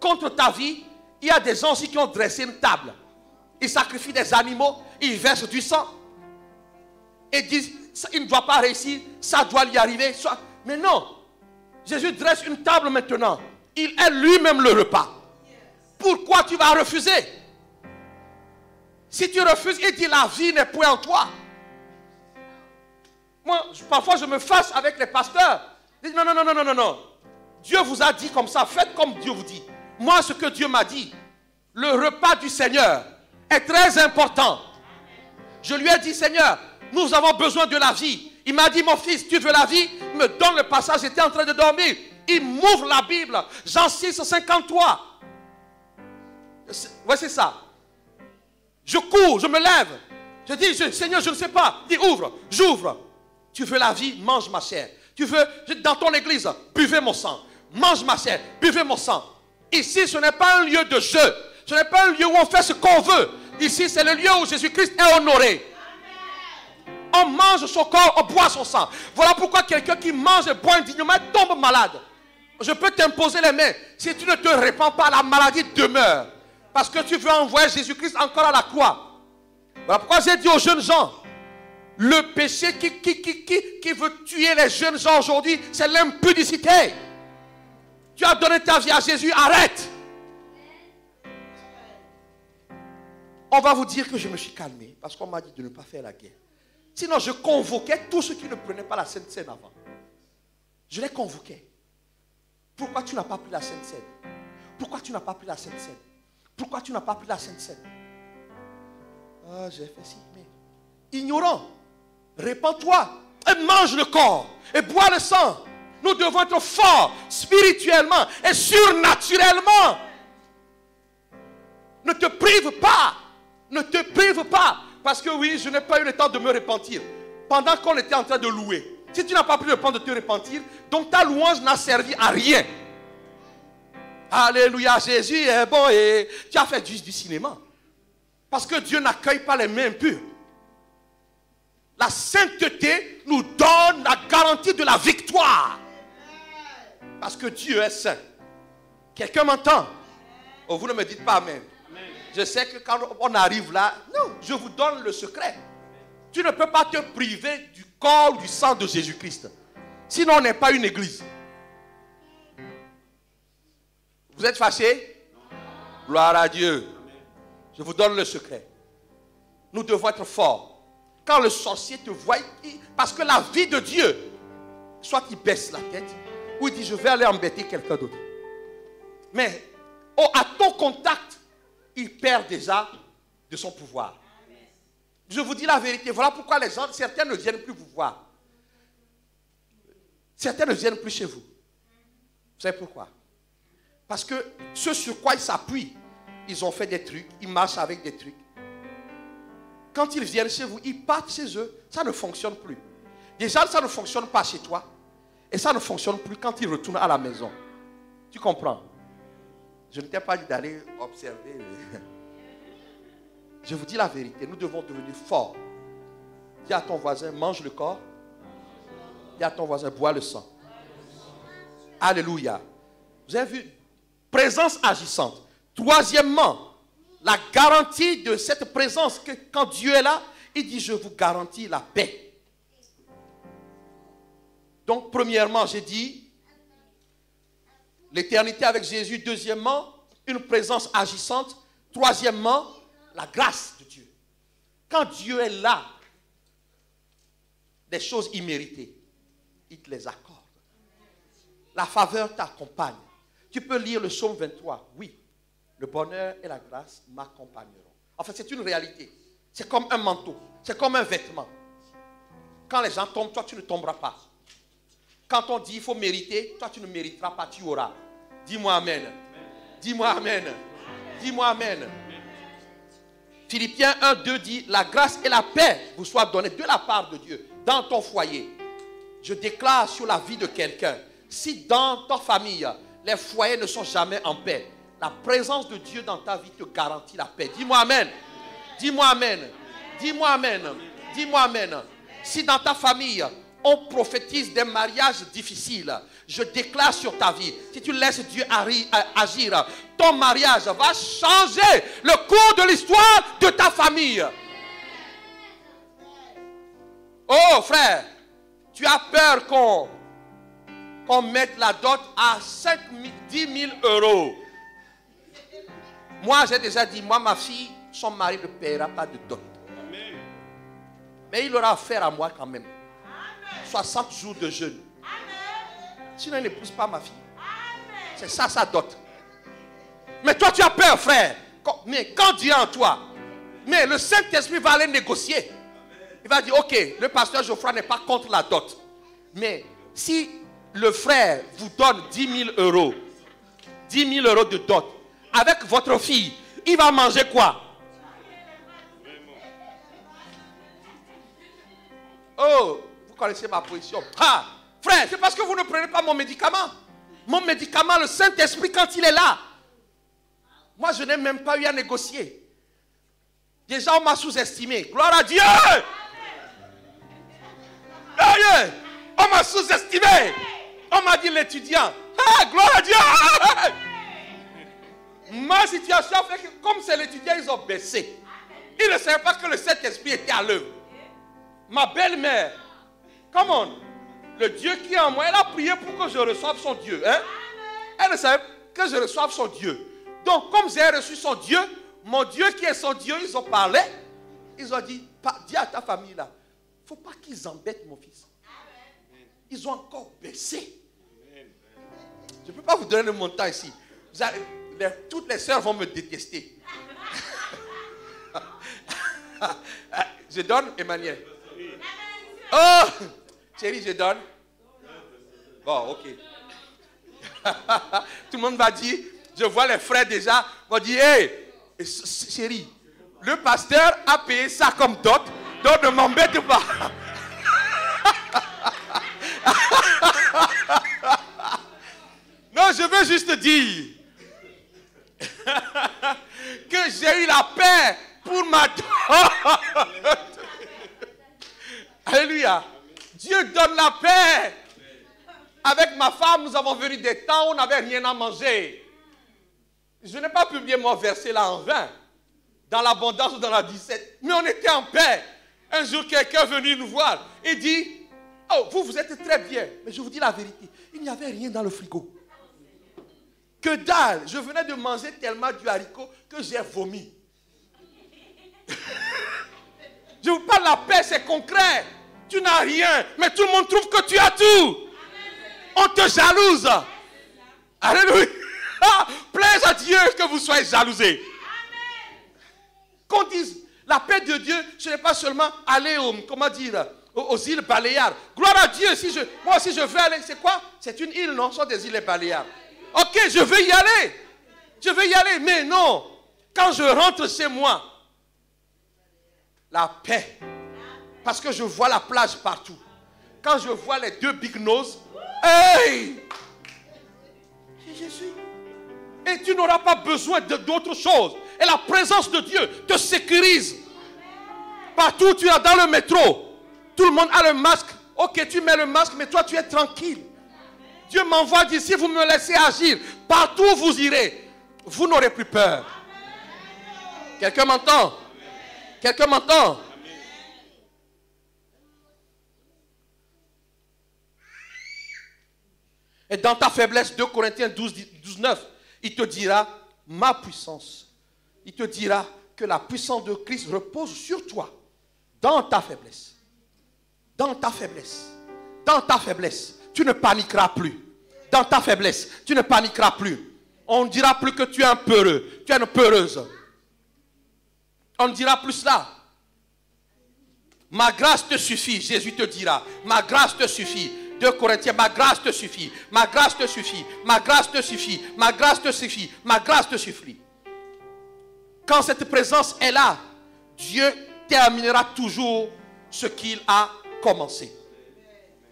contre ta vie, il y a des gens aussi qui ont dressé une table. Ils sacrifient des animaux, ils versent du sang. Et disent, il ne doit pas réussir, ça doit lui arriver. Mais non, Jésus dresse une table maintenant. Il est lui-même le repas. Pourquoi tu vas refuser? Si tu refuses, il dit la vie n'est point en toi. Moi, parfois je me fâche avec les pasteurs. Ils disent non. Dieu vous a dit comme ça, faites comme Dieu vous dit. Moi, ce que Dieu m'a dit, le repas du Seigneur est très important. Je lui ai dit, Seigneur, nous avons besoin de la vie. Il m'a dit, mon fils, tu veux la vie? Il me donne le passage, j'étais en train de dormir. Il m'ouvre la Bible, Jean 6, 53. Voici ça. Je cours, je me lève. Je dis, Seigneur, je ne sais pas. Il dit, ouvre, j'ouvre. Tu veux la vie? Mange ma chair. Tu veux, dans ton église, buvez mon sang. Mange ma chair, buvez mon sang. Ici, ce n'est pas un lieu de jeu. Ce n'est pas un lieu où on fait ce qu'on veut. Ici, c'est le lieu où Jésus-Christ est honoré. On mange son corps, on boit son sang. Voilà pourquoi quelqu'un qui mange et boit indignement tombe malade. Je peux t'imposer les mains. Si tu ne te répands pas, la maladie demeure. Parce que tu veux envoyer Jésus-Christ encore à la croix. Voilà pourquoi j'ai dit aux jeunes gens, le péché qui veut tuer les jeunes gens aujourd'hui, c'est l'impudicité. Tu as donné ta vie à Jésus, arrête. On va vous dire que je me suis calmé parce qu'on m'a dit de ne pas faire la guerre. Sinon, je convoquais tous ceux qui ne prenaient pas la Sainte Seine avant. Je les convoquais. Pourquoi tu n'as pas pris la Sainte Seine? Pourquoi tu n'as pas pris la Sainte Seine? Pourquoi tu n'as pas pris la Sainte Seine? Ah, j'ai fait ci, mais ignorant. Répands-toi et mange le corps et bois le sang. Nous devons être forts spirituellement et surnaturellement. Ne te prive pas. Ne te prive pas. Parce que oui, je n'ai pas eu le temps de me repentir. Pendant qu'on était en train de louer. Si tu n'as pas pris le temps de te repentir, donc ta louange n'a servi à rien. Alléluia, Jésus est bon et tu as fait juste du cinéma. Parce que Dieu n'accueille pas les mains impures. La sainteté nous donne la garantie de la victoire. Parce que Dieu est saint. Quelqu'un m'entend? Oh, vous ne me dites pas amen. Je sais que quand on arrive là, non, je vous donne le secret. Tu ne peux pas te priver du corps, du sang de Jésus-Christ. Sinon, on n'est pas une église. Vous êtes fâchés? Gloire à Dieu. Je vous donne le secret. Nous devons être forts. Quand le sorcier te voit, parce que la vie de Dieu, soit il baisse la tête, ou il dit je vais aller embêter quelqu'un d'autre. Mais à ton contact, il perd déjà de son pouvoir. Je vous dis la vérité. Voilà pourquoi les gens, certains ne viennent plus vous voir. Certains ne viennent plus chez vous. Vous savez pourquoi? Parce que ce sur quoi ils s'appuient, ils ont fait des trucs, ils marchent avec des trucs. Quand ils viennent chez vous, ils partent chez eux, ça ne fonctionne plus. Déjà, ça ne fonctionne pas chez toi. Et ça ne fonctionne plus quand ils retournent à la maison. Tu comprends? Je ne t'ai pas dit d'aller observer. Je vous dis la vérité, nous devons devenir forts. Dis à ton voisin, mange le corps. Dis à ton voisin, bois le sang. Alléluia. Vous avez vu? Présence agissante. Troisièmement, la garantie de cette présence, que quand Dieu est là, il dit, je vous garantis la paix. Donc, premièrement, j'ai dit, l'éternité avec Jésus. Deuxièmement, une présence agissante. Troisièmement, la grâce de Dieu. Quand Dieu est là, des choses imméritées, il te les accorde. La faveur t'accompagne. Tu peux lire le psaume 23. Oui, le bonheur et la grâce m'accompagneront. En fait, c'est une réalité. C'est comme un manteau. C'est comme un vêtement. Quand les gens tombent, toi, tu ne tomberas pas. Quand on dit il faut mériter, toi tu ne mériteras pas, tu auras. Dis-moi amen. Dis-moi amen. Dis-moi amen. Philippiens 1:2 dit, la grâce et la paix vous soient données de la part de Dieu dans ton foyer. Je déclare sur la vie de quelqu'un, si dans ta famille, les foyers ne sont jamais en paix, la présence de Dieu dans ta vie te garantit la paix. Dis-moi amen. Dis-moi amen. Dis-moi amen. Dis-moi amen. Si dans ta famille, on prophétise des mariages difficiles, je déclare sur ta vie, si tu laisses Dieu agir, ton mariage va changer le cours de l'histoire de ta famille. Oh frère, tu as peur qu'on mette la dot à 10 000 euros. Moi, j'ai déjà dit, moi, ma fille, son mari ne paiera pas de dot. Amen. Mais il aura affaire à moi quand même. Amen. 60 jours de jeûne. Amen. Sinon, il n'épouse pas ma fille. C'est ça, sa dot. Mais toi, tu as peur, frère. Mais quand Dieu est en toi, mais le Saint-Esprit va aller négocier. Il va dire, ok, le pasteur Geoffroy n'est pas contre la dot. Mais si le frère vous donne 10 000 euros, 10 000 euros de dot, avec votre fille, il va manger quoi? Oh, vous connaissez ma position. Ah, frère, c'est parce que vous ne prenez pas mon médicament. Mon médicament, le Saint-Esprit, quand il est là, moi, je n'ai même pas eu à négocier. Déjà, on m'a sous-estimé. Gloire à Dieu! Aïe! On m'a sous-estimé. On m'a dit l'étudiant. Ah, gloire à Dieu! Ma situation fait que, comme c'est l'étudiant, ils ont baissé. Ils ne savaient pas que le Saint-Esprit était à l'œuvre. Ma belle-mère, come on, le Dieu qui est en moi, elle a prié pour que je reçoive son Dieu. Hein? Elle ne savait que je reçoive son Dieu. Donc, comme j'ai reçu son Dieu, mon Dieu qui est son Dieu, ils ont parlé. Ils ont dit, dis à ta famille là, il ne faut pas qu'ils embêtent mon fils. Ils ont encore baissé. Je ne peux pas vous donner le montant ici. Toutes les sœurs vont me détester. Je donne, Emmanuel. Oh, chérie, je donne. Bon, ok. Tout le monde va dire, je vois les frères déjà, vont dire, hey, chérie, le pasteur a payé ça comme dot, donc ne m'embête pas. Non, je veux juste dire que j'ai eu la paix pour ma dot. Alléluia. Dieu donne la paix. Avec ma femme, nous avons vécu des temps où on n'avait rien à manger. Je n'ai pas publié mon verset là en vain, dans l'abondance ou dans la 17, mais on était en paix. Un jour, quelqu'un est venu nous voir et dit, oh, vous êtes très bien, mais je vous dis la vérité, il n'y avait rien dans le frigo. Que dalle, je venais de manger tellement du haricot que j'ai vomi. Je vous parle de la paix, c'est concret. Tu n'as rien, mais tout le monde trouve que tu as tout. On te jalouse. Alléluia. Plaise à Dieu que vous soyez jalousés. Qu'on dise, la paix de Dieu, ce n'est pas seulement aller aux îles Baléares. Gloire à Dieu, moi aussi je veux aller, c'est quoi? C'est une île, non? Ce sont des îles Baléares. Ok, je veux y aller. Je veux y aller, mais non. Quand je rentre chez moi, la paix. Parce que je vois la plage partout. Quand je vois les deux big nose, hey! C'est Jésus. Et tu n'auras pas besoin d'autre chose. Et la présence de Dieu te sécurise. Partout où tu es dans le métro, tout le monde a le masque. Ok, tu mets le masque, mais toi tu es tranquille. Dieu m'envoie d'ici, vous me laissez agir. Partout où vous irez, vous n'aurez plus peur. Quelqu'un m'entend? Quelqu'un m'entend? Et dans ta faiblesse, 2 Corinthiens 12, 9, il te dira, ma puissance. Il te dira que la puissance de Christ repose sur toi. Dans ta faiblesse. Dans ta faiblesse. Dans ta faiblesse. Tu ne paniqueras plus. Dans ta faiblesse, tu ne paniqueras plus. On ne dira plus que tu es un peureux. Tu es une peureuse. On ne dira plus cela. Ma grâce te suffit, Jésus te dira. Ma grâce te suffit. 2 Corinthiens, ma grâce te suffit, ma grâce te suffit, ma grâce te suffit, ma grâce te suffit, ma grâce te suffit. Quand cette présence est là, Dieu terminera toujours ce qu'il a commencé.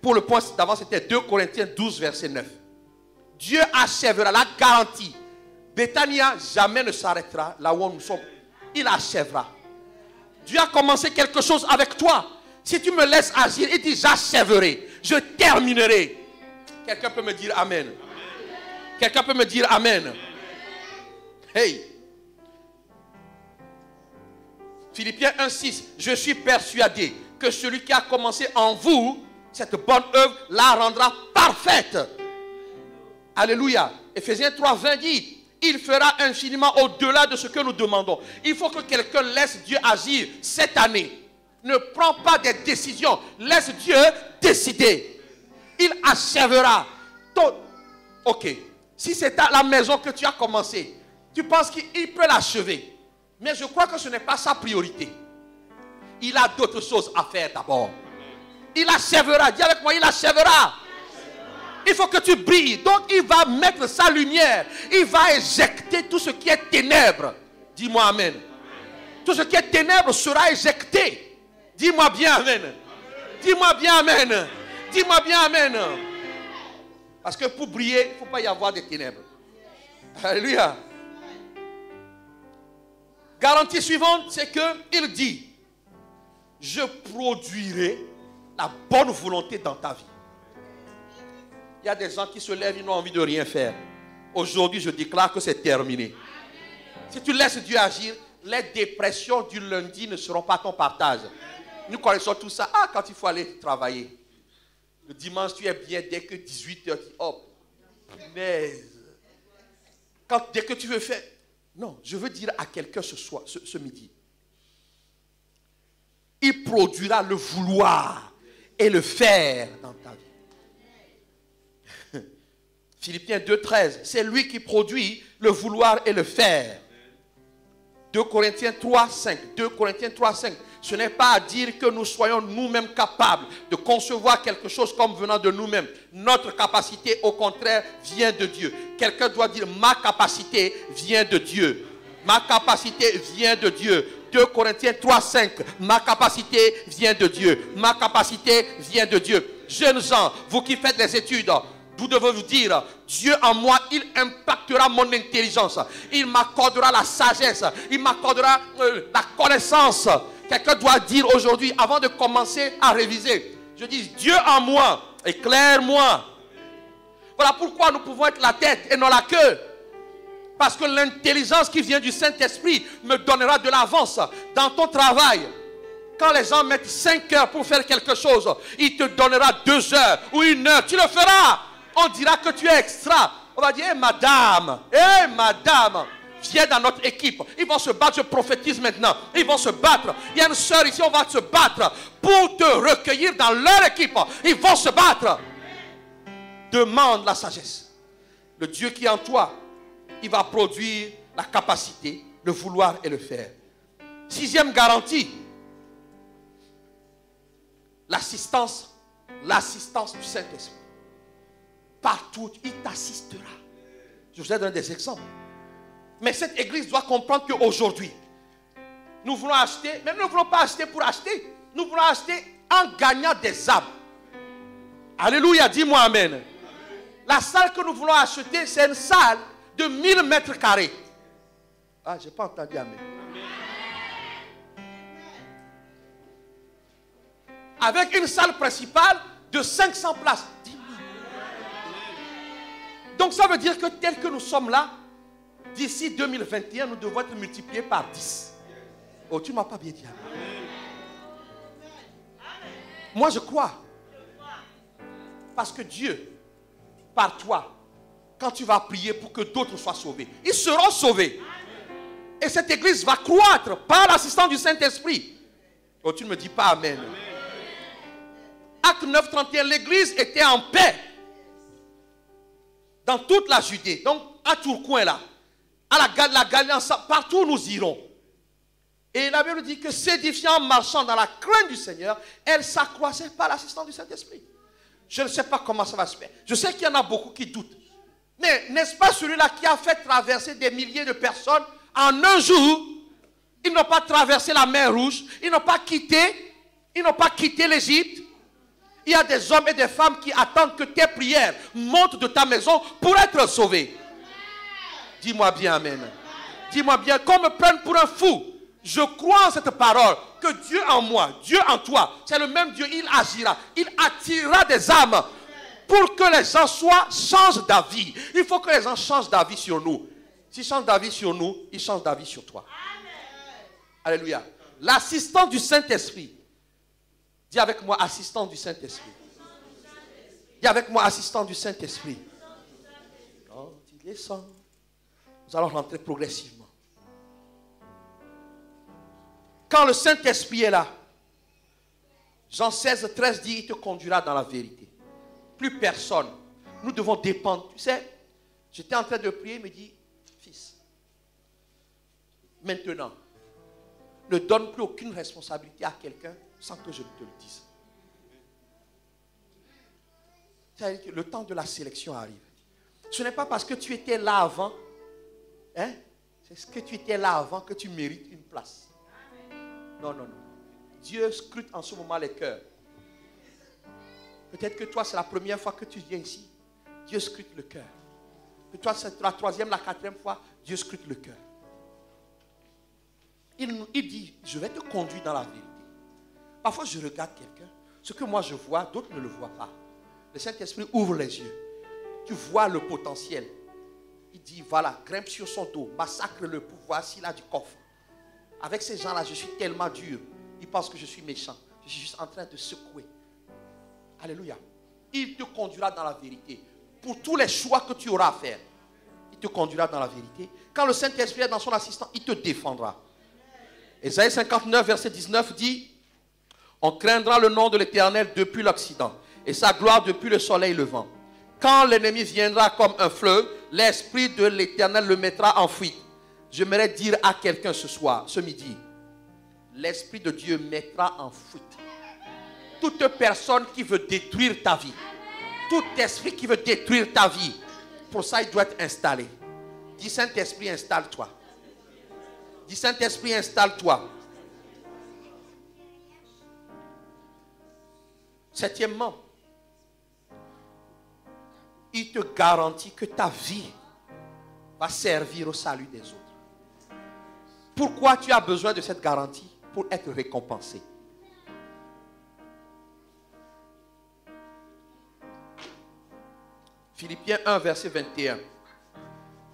Pour le point d'avant, c'était 2 Corinthiens 12, verset 9. Dieu achèvera, la garantie. Bethania jamais ne s'arrêtera là où nous sommes. Il achèvera. Dieu a commencé quelque chose avec toi. Si tu me laisses agir, il dit j'achèverai, je terminerai. Quelqu'un peut me dire amen. Quelqu'un peut me dire amen. Hey. Philippiens 1,6. Je suis persuadé que celui qui a commencé en vous cette bonne œuvre la rendra parfaite. Alléluia. Ephésiens 3,20 dit il fera infiniment au-delà de ce que nous demandons. Il faut que quelqu'un laisse Dieu agir cette année. Ne prends pas des décisions. Laisse Dieu décider. Il achèvera. Ok. Si c'est à la maison que tu as commencé, tu penses qu'il peut l'achever. Mais je crois que ce n'est pas sa priorité. Il a d'autres choses à faire d'abord. Il achèvera. Dis avec moi, il achèvera. Il faut que tu brilles. Donc il va mettre sa lumière. Il va éjecter tout ce qui est ténèbres. Dis-moi amen. Tout ce qui est ténèbres sera éjecté. Dis-moi bien amen. Dis-moi bien amen. Dis-moi bien amen. Parce que pour briller, il ne faut pas y avoir de ténèbres. Alléluia. Garantie suivante, c'est qu'il dit, je produirai la bonne volonté dans ta vie. Il y a des gens qui se lèvent, ils n'ont envie de rien faire. Aujourd'hui, je déclare que c'est terminé. Si tu laisses Dieu agir, les dépressions du lundi ne seront pas ton partage. Nous connaissons tout ça. Ah, quand il faut aller travailler. Le dimanche, tu es bien dès que 18h, tu hop. Punaise. Dès que tu veux faire. Non, je veux dire à quelqu'un ce midi. Il produira le vouloir et le faire dans ta vie. Philippiens 2,13, c'est lui qui produit le vouloir et le faire. 2 Corinthiens 3,5. 2 Corinthiens 3,5. Ce n'est pas à dire que nous soyons nous-mêmes capables de concevoir quelque chose comme venant de nous-mêmes. Notre capacité, au contraire, vient de Dieu. Quelqu'un doit dire, ma capacité vient de Dieu. Ma capacité vient de Dieu. 2 Corinthiens 3,5. Ma capacité vient de Dieu. Ma capacité vient de Dieu. Jeunes gens, vous qui faites des études, vous devez vous dire, Dieu en moi, il impactera mon intelligence. Il m'accordera la sagesse. Il m'accordera la connaissance. Quelqu'un doit dire aujourd'hui, avant de commencer à réviser, je dis, Dieu en moi, éclaire-moi. Voilà pourquoi nous pouvons être la tête et non la queue. Parce que l'intelligence qui vient du Saint-Esprit me donnera de l'avance dans ton travail. Quand les gens mettent 5 heures pour faire quelque chose, il te donnera 2 heures ou 1 heure. Tu le feras. On dira que tu es extra. On va dire, hé madame, viens dans notre équipe. Ils vont se battre, je prophétise maintenant. Ils vont se battre. Il y a une soeur ici, on va se battre pour te recueillir dans leur équipe. Ils vont se battre. Demande la sagesse. Le Dieu qui est en toi, il va produire la capacité, le vouloir et le faire. 6e garantie. L'assistance du Saint-Esprit. Partout, il t'assistera. Je vous ai donné des exemples. Mais cette église doit comprendre qu'aujourd'hui, nous voulons acheter, mais nous ne voulons pas acheter pour acheter. Nous voulons acheter en gagnant des âmes. Alléluia, dis-moi amen. La salle que nous voulons acheter, c'est une salle de 1000 mètres carrés. Ah, je n'ai pas entendu amen. Avec une salle principale de 500 places. Donc ça veut dire que tel que nous sommes là, d'ici 2021, nous devons être multipliés par 10. Oh, tu ne m'as pas bien dit. Moi, je crois. Parce que Dieu, par toi, quand tu vas prier pour que d'autres soient sauvés, ils seront sauvés. Et cette église va croître par l'assistance du Saint-Esprit. Oh, tu ne me dis pas amen. Acte 9, 31, l'église était en paix. Dans toute la Judée, donc à Tourcoing là, à la Galilée, partout où nous irons. Et la Bible dit que s'édifiant en marchant dans la crainte du Seigneur, elle s'accroissait par l'assistance du Saint-Esprit. Je ne sais pas comment ça va se faire. Je sais qu'il y en a beaucoup qui doutent. Mais n'est-ce pas celui-là qui a fait traverser des milliers de personnes en un jour? Ils n'ont pas traversé la mer Rouge. Ils n'ont pas quitté l'Égypte. Il y a des hommes et des femmes qui attendent que tes prières montent de ta maison pour être sauvés. Dis-moi bien amen. Dis-moi bien, qu'on me prenne pour un fou. Je crois en cette parole, que Dieu en moi, Dieu en toi, c'est le même Dieu, il agira, il attirera des âmes pour que les gens changent d'avis. Il faut que les gens changent d'avis sur nous. S'ils changent d'avis sur nous, ils changent d'avis sur toi. Alléluia. L'assistant du Saint-Esprit. Dis avec moi, assistant du Saint-Esprit. Dis avec moi, assistant du Saint-Esprit. Quand il descend, nous allons rentrer progressivement. Quand le Saint-Esprit est là, Jean 16, 13 dit, il te conduira dans la vérité. Plus personne. Nous devons dépendre. Tu sais, j'étais en train de prier, il me dit, fils, maintenant, ne donne plus aucune responsabilité à quelqu'un sans que je te le dise. C'est-à-dire que le temps de la sélection arrive. Ce n'est pas parce que tu étais là avant, hein, c'est ce que tu étais là avant que tu mérites une place. Non, non, non. Dieu scrute en ce moment les cœurs. Peut-être que toi, c'est la première fois que tu viens ici. Dieu scrute le cœur. Que toi, c'est la troisième, la quatrième fois, Dieu scrute le cœur. Il dit, je vais te conduire dans la vérité. Parfois, je regarde quelqu'un. Ce que moi je vois, d'autres ne le voient pas. Le Saint-Esprit ouvre les yeux. Tu vois le potentiel. Il dit, voilà, grimpe sur son dos, massacre-le pour voir s'il a du coffre. Avec ces gens-là, je suis tellement dur. Ils pensent que je suis méchant. Je suis juste en train de secouer. Alléluia. Il te conduira dans la vérité. Pour tous les choix que tu auras à faire, il te conduira dans la vérité. Quand le Saint-Esprit est dans son assistant, il te défendra. Ésaïe 59, verset 19 dit, on craindra le nom de l'Éternel depuis l'Occident et sa gloire depuis le soleil levant. Quand l'ennemi viendra comme un fleuve, l'Esprit de l'Éternel le mettra en fuite. J'aimerais dire à quelqu'un ce soir, ce midi, l'Esprit de Dieu mettra en fuite toute personne qui veut détruire ta vie. Tout esprit qui veut détruire ta vie. Pour ça, il doit être installé. Dis Saint-Esprit, installe-toi. Dis Saint-Esprit, installe-toi. Septièmement, il te garantit que ta vie va servir au salut des autres. Pourquoi tu as besoin de cette garantie? Pour être récompensé. Philippiens 1, verset 21.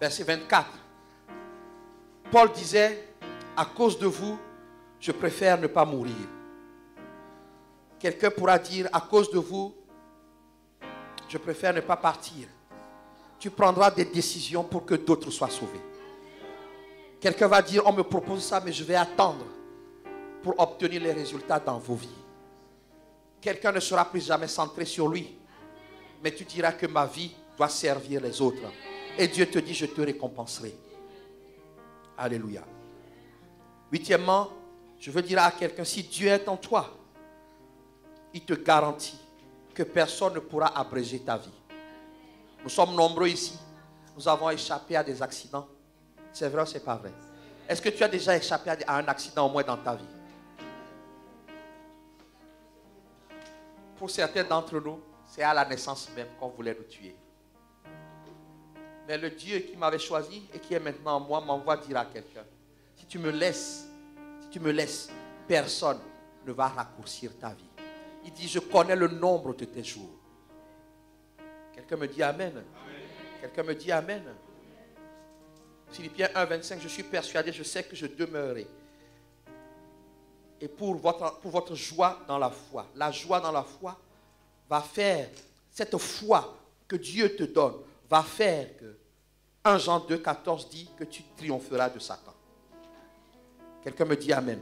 Verset 24. Paul disait, à cause de vous, je préfère ne pas mourir. Quelqu'un pourra dire, à cause de vous, je préfère ne pas partir. Tu prendras des décisions pour que d'autres soient sauvés. Quelqu'un va dire, on me propose ça, mais je vais attendre pour obtenir les résultats dans vos vies. Quelqu'un ne sera plus jamais centré sur lui. Mais tu diras que ma vie doit servir les autres. Et Dieu te dit, je te récompenserai. Alléluia. Huitièmement, je veux dire à quelqu'un, si Dieu est en toi, il te garantit que personne ne pourra abréger ta vie. Nous sommes nombreux ici. Nous avons échappé à des accidents. C'est vrai ou c'est pas vrai? Est-ce que tu as déjà échappé à un accident au moins dans ta vie? Pour certains d'entre nous, c'est à la naissance même qu'on voulait nous tuer. Mais le Dieu qui m'avait choisi et qui est maintenant en moi m'envoie dire à quelqu'un, si tu me laisses, personne ne va raccourcir ta vie. Il dit, je connais le nombre de tes jours. Quelqu'un me dit Amen. Amen. Quelqu'un me dit Amen. Philippiens 1, 25, je suis persuadé, je sais que je demeurerai. Et pour votre joie dans la foi. La joie dans la foi va faire, cette foi que Dieu te donne, va faire que 1 Jean 2, 14 dit que tu triompheras de Satan. Quelqu'un me dit Amen.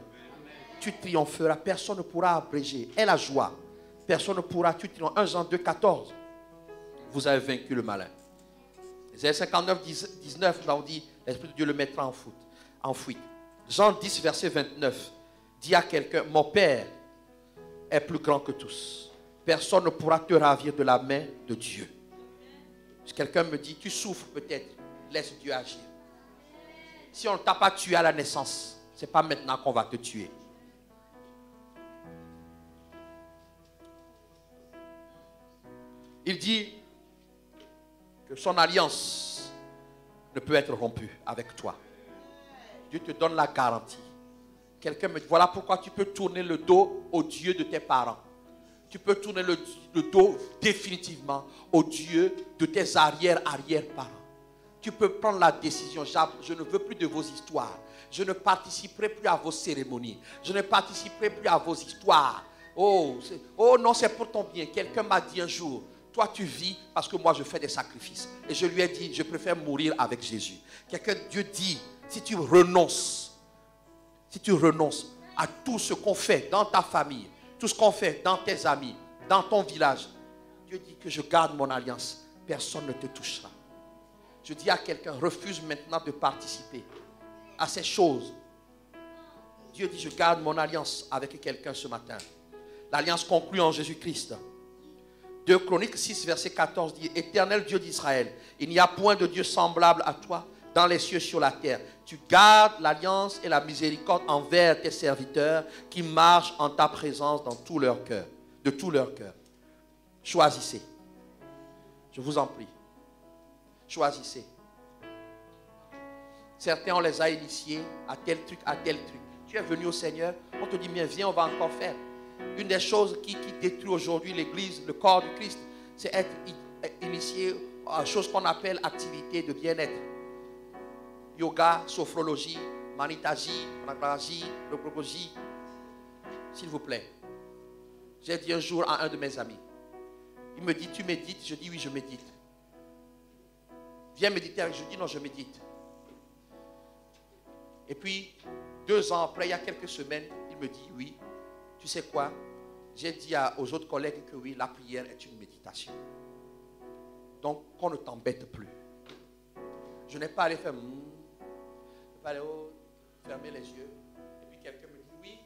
Tu triompheras, personne ne pourra abréger. Et la joie, personne ne pourra, tu triompheras. 1 Jean 2, 14. Vous avez vaincu le malin. Ésaïe 59, 19, là on dit, l'Esprit de Dieu le mettra en fuite. Jean 10, verset 29, dit à quelqu'un, mon Père est plus grand que tous. personne ne pourra te ravir de la main de Dieu. Si quelqu'un me dit, tu souffres peut-être, laisse Dieu agir. Si on ne t'a pas tué à la naissance, ce n'est pas maintenant qu'on va te tuer. Il dit que son alliance ne peut être rompue avec toi. Dieu te donne la garantie. Quelqu'un me dit, voilà pourquoi tu peux tourner le dos au Dieu de tes parents. Tu peux tourner le dos définitivement au Dieu de tes arrière-parents. Tu peux prendre la décision, je ne veux plus de vos histoires. Je ne participerai plus à vos cérémonies. Je ne participerai plus à vos histoires. Oh non, c'est pour ton bien. Quelqu'un m'a dit un jour, toi tu vis parce que moi je fais des sacrifices. Et je lui ai dit, je préfère mourir avec Jésus. Dieu dit, si tu renonces à tout ce qu'on fait dans ta famille, tout ce qu'on fait dans tes amis, dans ton village, Dieu dit que je garde mon alliance. Personne ne te touchera. Je dis à quelqu'un, refuse maintenant de participer à ces choses. Dieu dit, je garde mon alliance avec quelqu'un ce matin. L'alliance conclue en Jésus-Christ. 2 Chroniques 6, verset 14 dit, Éternel Dieu d'Israël, il n'y a point de Dieu semblable à toi dans les cieux sur la terre. Tu gardes l'alliance et la miséricorde envers tes serviteurs qui marchent en ta présence dans tout leur cœur, de tout leur cœur. Choisissez. Je vous en prie. Choisissez. Certains, on les a initiés à tel truc, à tel truc. Tu es venu au Seigneur, on te dit, bien, viens, on va encore faire. Une des choses qui détruit aujourd'hui l'Église, le corps du Christ, c'est être initié à une chose qu'on appelle activité de bien-être. Yoga, sophrologie, manitagie, pranaji, roprogogie. S'il vous plaît. J'ai dit un jour à un de mes amis, il me dit, tu médites? Je dis, oui, je médite. Viens méditer avec, je dis, non, je médite. Et puis, 2 ans après, il y a quelques semaines, il me dit, oui, tu sais quoi? J'ai dit aux autres collègues que oui, la prière est une méditation. Donc, qu'on ne t'embête plus. Je n'ai pas allé faire, je n'ai pas allé fermer les yeux. Et puis quelqu'un me dit, oui,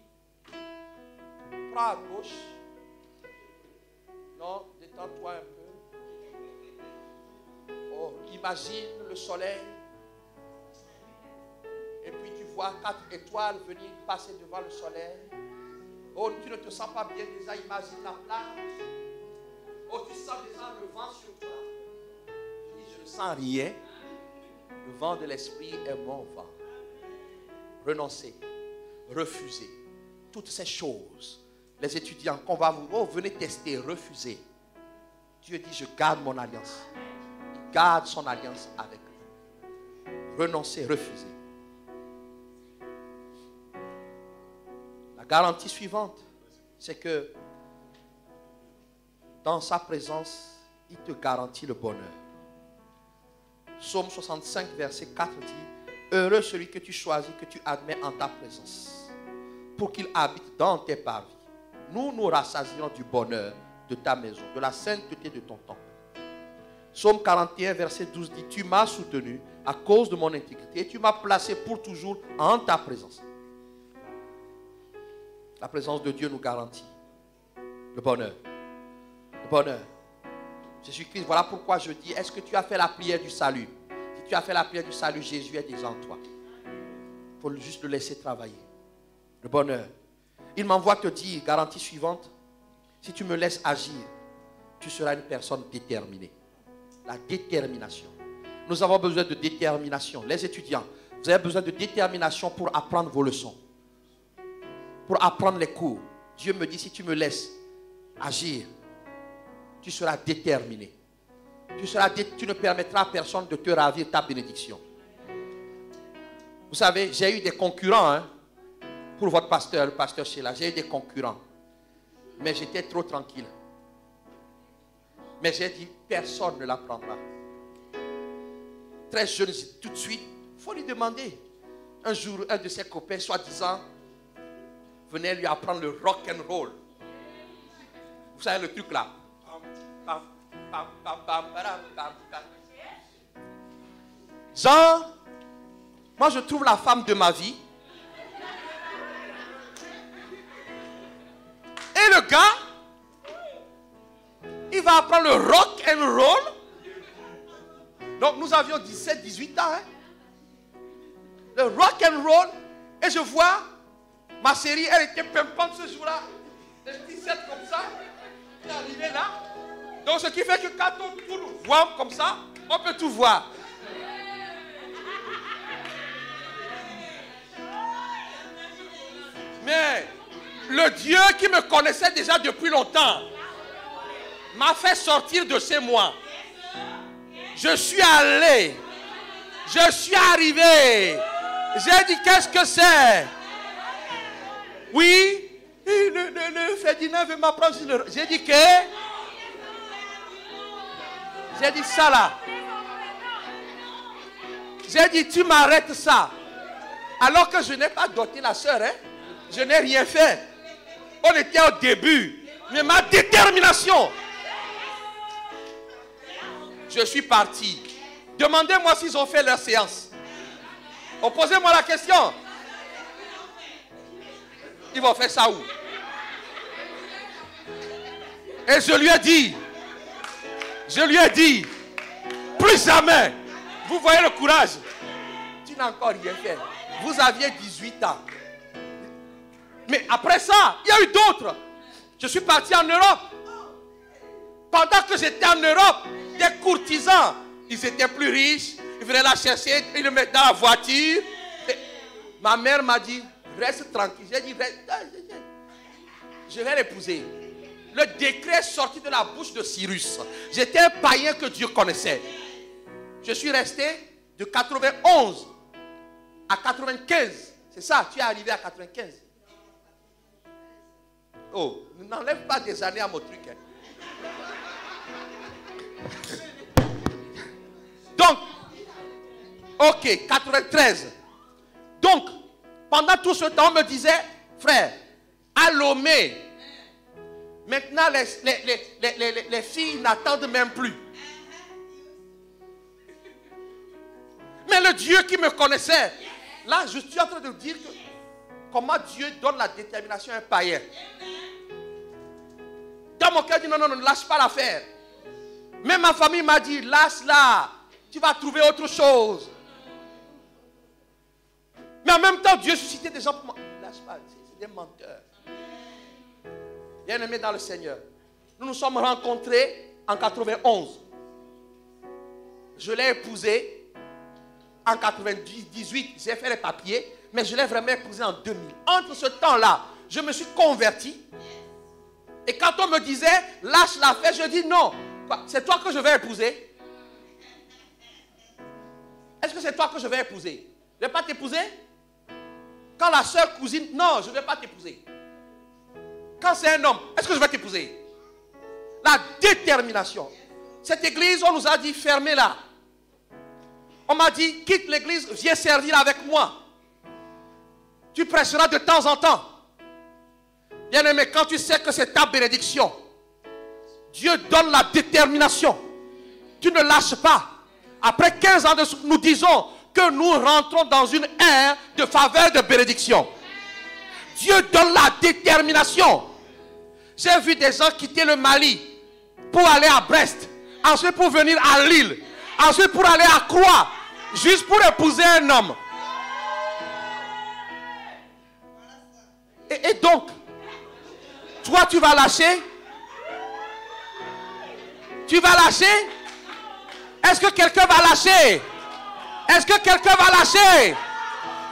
prends à gauche. Non, détends-toi un peu. Oh, imagine le soleil. Et puis tu vois 4 étoiles venir passer devant le soleil. Oh, tu ne te sens pas bien déjà, imagine la plage. Oh, tu sens déjà le vent sur toi. Je dis, je ne sens rien. Le vent de l'esprit est mon vent. Renoncez, refusez. Toutes ces choses, les étudiants qu'on va vous, venez tester, refusez. Dieu dit, je garde mon alliance. Il garde son alliance avec vous. Renoncez, refusez. La garantie suivante, c'est que dans sa présence, il te garantit le bonheur. Psaume 65, verset 4 dit, heureux celui que tu choisis, que tu admets en ta présence, pour qu'il habite dans tes parvis. Nous nous rassasierons du bonheur de ta maison, de la sainteté de ton temple. Psaume 41, verset 12 dit, tu m'as soutenu à cause de mon intégrité et tu m'as placé pour toujours en ta présence. La présence de Dieu nous garantit le bonheur. Le bonheur. Jésus-Christ, voilà pourquoi je dis, est-ce que tu as fait la prière du salut? Si tu as fait la prière du salut, Jésus est déjà en toi. Il faut juste le laisser travailler. Le bonheur. Il m'envoie te dire, garantie suivante, si tu me laisses agir, tu seras une personne déterminée. La détermination. Nous avons besoin de détermination. Les étudiants, vous avez besoin de détermination pour apprendre vos leçons. Pour apprendre les cours. Dieu me dit, si tu me laisses agir, tu seras déterminé. Tu ne permettras à personne de te ravir ta bénédiction. Vous savez, j'ai eu des concurrents pour votre pasteur, le pasteur Sheila. J'ai eu des concurrents. Mais j'étais trop tranquille. Mais j'ai dit, personne ne l'apprendra. Très jeune, tout de suite, il faut lui demander. Un jour, un de ses copains, soi-disant, venait lui apprendre le rock and roll. Vous savez le truc là. Jean, moi je trouve la femme de ma vie. Et le gars, va apprendre le rock and roll. Donc nous avions 17, 18 ans. Hein? Le rock and roll. Et je vois ma série, elle était pimpante ce jour-là. Les 17 comme ça. Elle est arrivée là. Donc ce qui fait que quand on tourne, voit comme ça, on peut tout voir. Mais le Dieu qui me connaissait déjà depuis longtemps m'a fait sortir de chez moi. Je suis allé. Je suis arrivé. J'ai dit, qu'est-ce que c'est? Oui. Le Ferdinand veut m'apprendre sur le... J'ai dit que... J'ai dit ça là. J'ai dit, tu m'arrêtes ça. Alors que je n'ai pas doté la sœur, hein. Je n'ai rien fait. On était au début. Mais ma détermination. Je suis parti. Demandez-moi s'ils ont fait leur séance. Posez-moi la question. Ils vont faire ça où? Et je lui ai dit, plus jamais. Vous voyez le courage. Tu n'as encore rien fait. Vous aviez 18 ans. Mais après ça, il y a eu d'autres. Je suis parti en Europe. Pendant que j'étais en Europe, des courtisans, ils étaient plus riches, ils venaient la chercher, ils le mettaient dans la voiture. Et ma mère m'a dit, reste tranquille. J'ai dit, reste. Je vais l'épouser. Le décret est sorti de la bouche de Cyrus. J'étais un païen que Dieu connaissait. Je suis resté de 91 à 95. C'est ça, tu es arrivé à 95. Oh, n'enlève pas des années à mon truc. Hein. Donc, ok, 93. Donc, pendant tout ce temps, on me disait, frère, à Lomé, maintenant les filles n'attendent même plus. Mais le Dieu qui me connaissait, là, je suis en train de dire que comment Dieu donne la détermination à un païen. Dans mon cœur, dit non, ne lâche pas l'affaire. Mais ma famille m'a dit, lâche-la, tu vas trouver autre chose. Mais en même temps, Dieu suscitait des gens pour moi. Lâche pas, c'est des menteurs. Bien-aimés dans le Seigneur, nous nous sommes rencontrés en 91. Je l'ai épousée en 98. J'ai fait les papiers, mais je l'ai vraiment épousée en 2000. Entre ce temps-là, je me suis converti. Et quand on me disait, lâche l'affaire, je dis non. C'est toi que je vais épouser? Est-ce que c'est toi que je vais épouser? Je ne vais pas t'épouser? Quand la soeur cousine, non, je ne vais pas t'épouser. Quand c'est un homme, est-ce que je vais t'épouser? La détermination. Cette église, on nous a dit, fermez-la. On m'a dit, quitte l'église, viens servir avec moi. Tu prêcheras de temps en temps. Bien-aimé, quand tu sais que c'est ta bénédiction, Dieu donne la détermination. Tu ne lâches pas. Après 15 ans, nous disons que nous rentrons dans une ère de faveur de bénédiction. Dieu donne la détermination. J'ai vu des gens quitter le Mali pour aller à Brest, ensuite pour venir à Lille, ensuite pour aller à Croix, juste pour épouser un homme. Et donc, toi tu vas lâcher? Tu vas lâcher? Est-ce que quelqu'un va lâcher? Est-ce que quelqu'un va lâcher?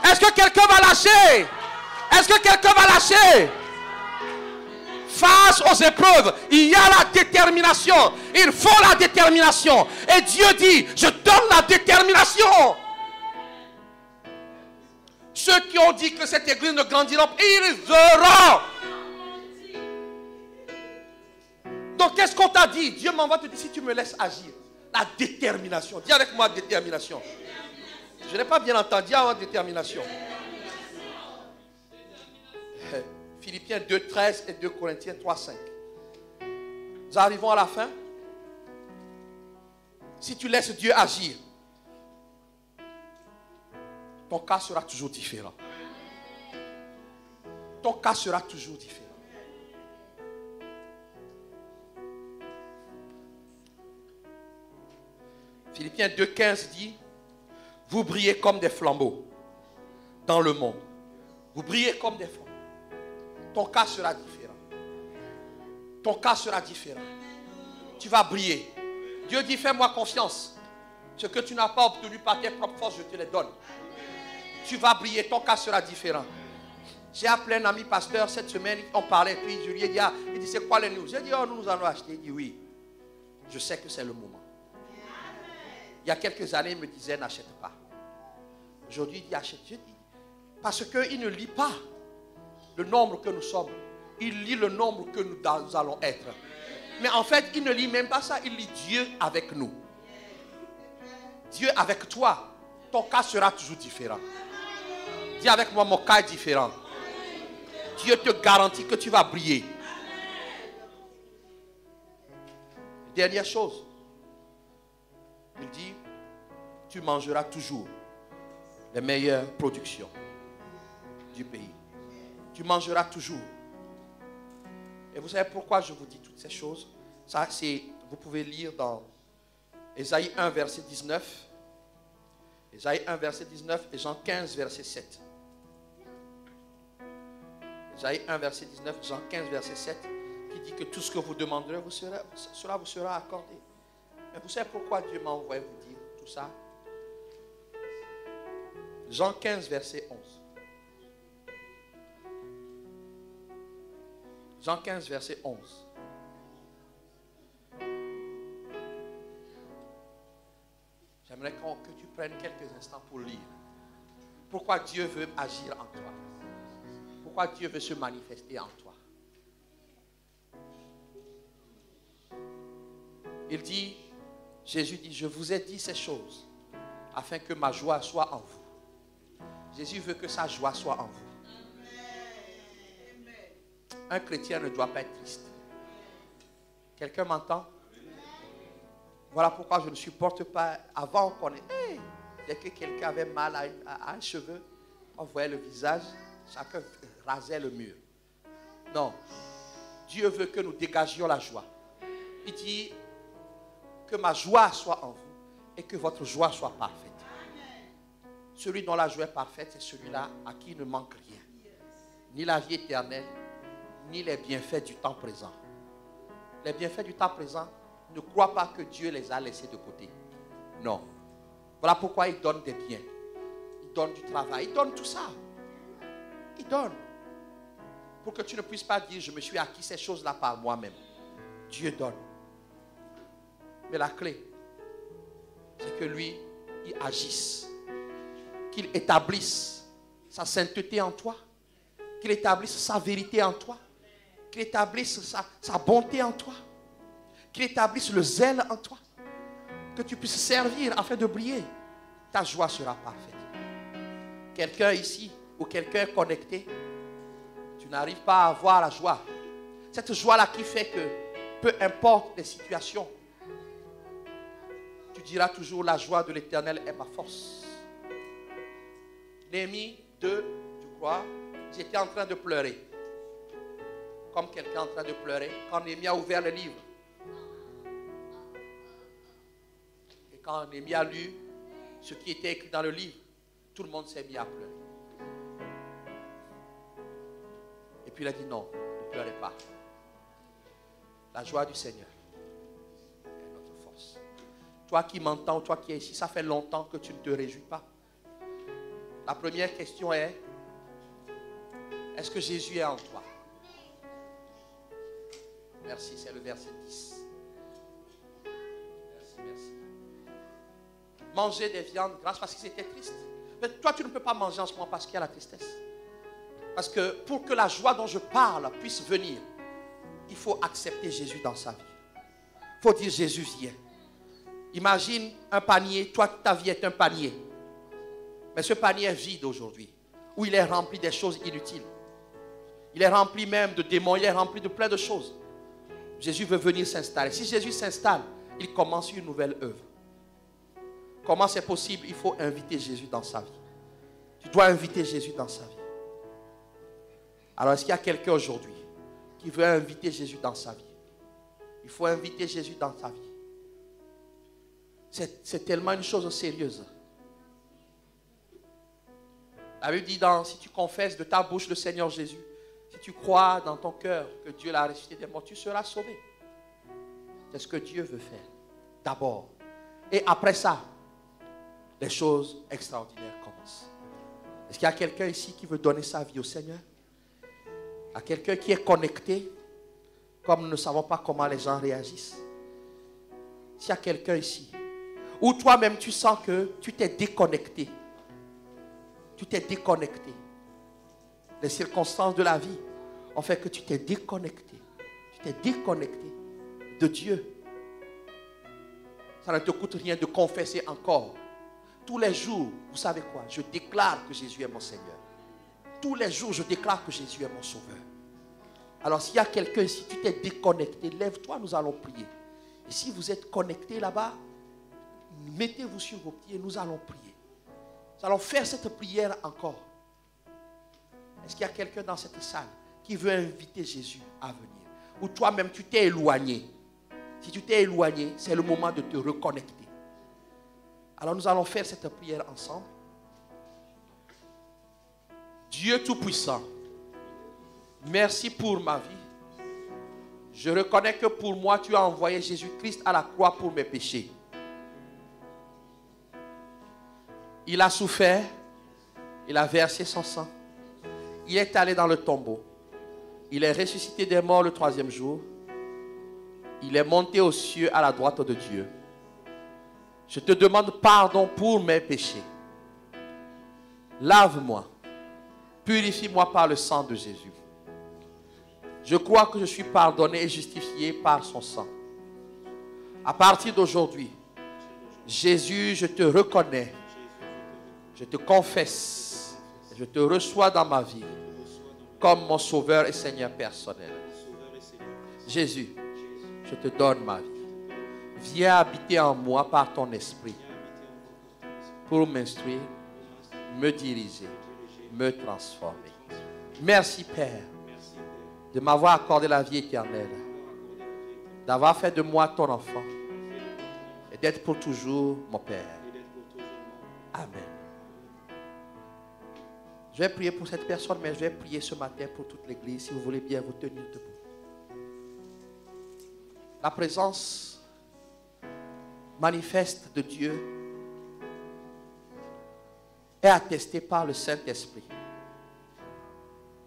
Est-ce que quelqu'un va lâcher? Est-ce que quelqu'un va lâcher? Face aux épreuves, il y a la détermination. Il faut la détermination. Et Dieu dit, je donne la détermination. Ceux qui ont dit que cette église ne grandira pas, ils verront. Donc qu'est-ce qu'on t'a dit? Dieu m'envoie te dire, si tu me laisses agir. La détermination. Dis avec moi détermination. Je n'ai pas bien entendu avoir détermination. Philippiens 2.13 et 2 Corinthiens 3.5. Nous arrivons à la fin. Si tu laisses Dieu agir, ton cas sera toujours différent. Ton cas sera toujours différent. Philippiens 2,15 dit, vous brillez comme des flambeaux dans le monde. Vous brillez comme des flambeaux. Ton cas sera différent. Ton cas sera différent. Tu vas briller. Dieu dit, fais-moi confiance. Ce que tu n'as pas obtenu par tes propres forces, je te les donne. Tu vas briller, ton cas sera différent. J'ai appelé un ami pasteur cette semaine, on parlait, puis je lui ai dit, il dit, c'est quoi les news? J'ai dit, oh, nous allons acheter. Il dit, oui, je sais que c'est le moment. Il y a quelques années, il me disait, n'achète pas. Aujourd'hui, il dit, achète. Je dis, parce qu'il ne lit pas le nombre que nous sommes. Il lit le nombre que nous allons être. Mais en fait, il ne lit même pas ça. Il lit Dieu avec nous. Dieu avec toi. Ton cas sera toujours différent. Dis avec moi, mon cas est différent. Dieu te garantit que tu vas briller. Dernière chose. Il dit, tu mangeras toujours les meilleures productions du pays. Tu mangeras toujours. Et vous savez pourquoi je vous dis toutes ces choses? Ça, vous pouvez lire dans Ésaïe 1, verset 19. Ésaïe 1, verset 19 et Jean 15, verset 7. Ésaïe 1, verset 19, Jean 15, verset 7, qui dit que tout ce que vous demanderez, cela vous sera accordé. Mais vous savez pourquoi Dieu m'a envoyé vous dire tout ça? Jean 15, verset 11. Jean 15, verset 11. J'aimerais que tu prennes quelques instants pour lire. Pourquoi Dieu veut agir en toi? Pourquoi Dieu veut se manifester en toi? Il dit, Jésus dit, je vous ai dit ces choses afin que ma joie soit en vous. Jésus veut que sa joie soit en vous. Un chrétien ne doit pas être triste. Quelqu'un m'entend? Voilà pourquoi je ne supporte pas. Avant, on connaît. Dès que quelqu'un avait mal à un cheveu, on voyait le visage, chacun rasait le mur. Non. Dieu veut que nous dégagions la joie. Il dit que ma joie soit en vous et que votre joie soit parfaite. Celui dont la joie est parfaite, c'est celui-là à qui il ne manque rien. Ni la vie éternelle, ni les bienfaits du temps présent. Les bienfaits du temps présent, ne crois pas que Dieu les a laissés de côté. Non. Voilà pourquoi il donne des biens. Il donne du travail. Il donne tout ça. Il donne. Pour que tu ne puisses pas dire, je me suis acquis ces choses-là par moi-même. Dieu donne. Mais la clé, c'est que lui, il agisse. Qu'il établisse sa sainteté en toi. Qu'il établisse sa vérité en toi. Qu'il établisse sa bonté en toi. Qu'il établisse le zèle en toi. Que tu puisses servir afin de briller. Ta joie sera parfaite. Quelqu'un ici ou quelqu'un connecté, tu n'arrives pas à avoir la joie. Cette joie-là qui fait que, peu importe les situations, tu diras toujours la joie de l'Éternel est ma force. Néhémie 2, je crois, j'étais en train de pleurer. Comme quelqu'un en train de pleurer. Quand Néhémie a ouvert le livre. Et quand Néhémie a lu ce qui était écrit dans le livre, tout le monde s'est mis à pleurer. Et puis il a dit non, ne pleurez pas. La joie du Seigneur est notre force. Toi qui m'entends, toi qui es ici, ça fait longtemps que tu ne te réjouis pas. La première question est, est-ce que Jésus est en toi? Merci, c'est le verset 10. Merci. Manger des viandes grasses parce que c'était triste. Mais toi, tu ne peux pas manger en ce moment parce qu'il y a la tristesse. Parce que pour que la joie dont je parle puisse venir, il faut accepter Jésus dans sa vie. Il faut dire Jésus viens. Imagine un panier, toi ta vie est un panier. Mais ce panier est vide aujourd'hui, où il est rempli des choses inutiles. Il est rempli même de démons, il est rempli de plein de choses. Jésus veut venir s'installer. Si Jésus s'installe, il commence une nouvelle œuvre. Comment c'est possible? Il faut inviter Jésus dans sa vie. Tu dois inviter Jésus dans sa vie. Alors, est-ce qu'il y a quelqu'un aujourd'hui qui veut inviter Jésus dans sa vie? Il faut inviter Jésus dans sa vie. C'est tellement une chose sérieuse. La Bible dit, si tu confesses de ta bouche le Seigneur Jésus, si tu crois dans ton cœur que Dieu l'a ressuscité des morts, tu seras sauvé. C'est ce que Dieu veut faire. D'abord. Et après ça, les choses extraordinaires commencent. Est-ce qu'il y a quelqu'un ici qui veut donner sa vie au Seigneur? À quelqu'un qui est connecté, comme nous ne savons pas comment les gens réagissent. S'il y a quelqu'un ici, ou toi-même tu sens que tu t'es déconnecté. Tu t'es déconnecté. Les circonstances de la vie ont fait que tu t'es déconnecté. Tu t'es déconnecté de Dieu. Ça ne te coûte rien de confesser encore. Tous les jours, vous savez quoi? Je déclare que Jésus est mon Seigneur. Tous les jours, je déclare que Jésus est mon Sauveur. Alors, s'il y a quelqu'un ici, tu t'es déconnecté, lève-toi, nous allons prier. Et si vous êtes connecté là-bas, mettez-vous sur vos pieds, nous allons prier. Nous allons faire cette prière encore. Est-ce qu'il y a quelqu'un dans cette salle qui veut inviter Jésus à venir? Ou toi-même, tu t'es éloigné. Si tu t'es éloigné, c'est le moment de te reconnecter. Alors nous allons faire cette prière ensemble. Dieu Tout-Puissant, merci pour ma vie. Je reconnais que pour moi, tu as envoyé Jésus-Christ à la croix pour mes péchés. Il a souffert, il a versé son sang, il est allé dans le tombeau, il est ressuscité des morts le 3e jour, il est monté aux cieux à la droite de Dieu. Je te demande pardon pour mes péchés. Lave-moi, purifie-moi par le sang de Jésus. Je crois que je suis pardonné et justifié par son sang. À partir d'aujourd'hui, Jésus, je te reconnais. Je te confesse, je te reçois dans ma vie comme mon Sauveur et Seigneur personnel. Jésus, je te donne ma vie. Viens habiter en moi par ton esprit pour m'instruire, me diriger, me transformer. Merci Père de m'avoir accordé la vie éternelle, d'avoir fait de moi ton enfant et d'être pour toujours mon Père. Amen. Je vais prier pour cette personne, mais je vais prier ce matin pour toute l'église, si vous voulez bien vous tenir debout. La présence manifeste de Dieu est attestée par le Saint-Esprit.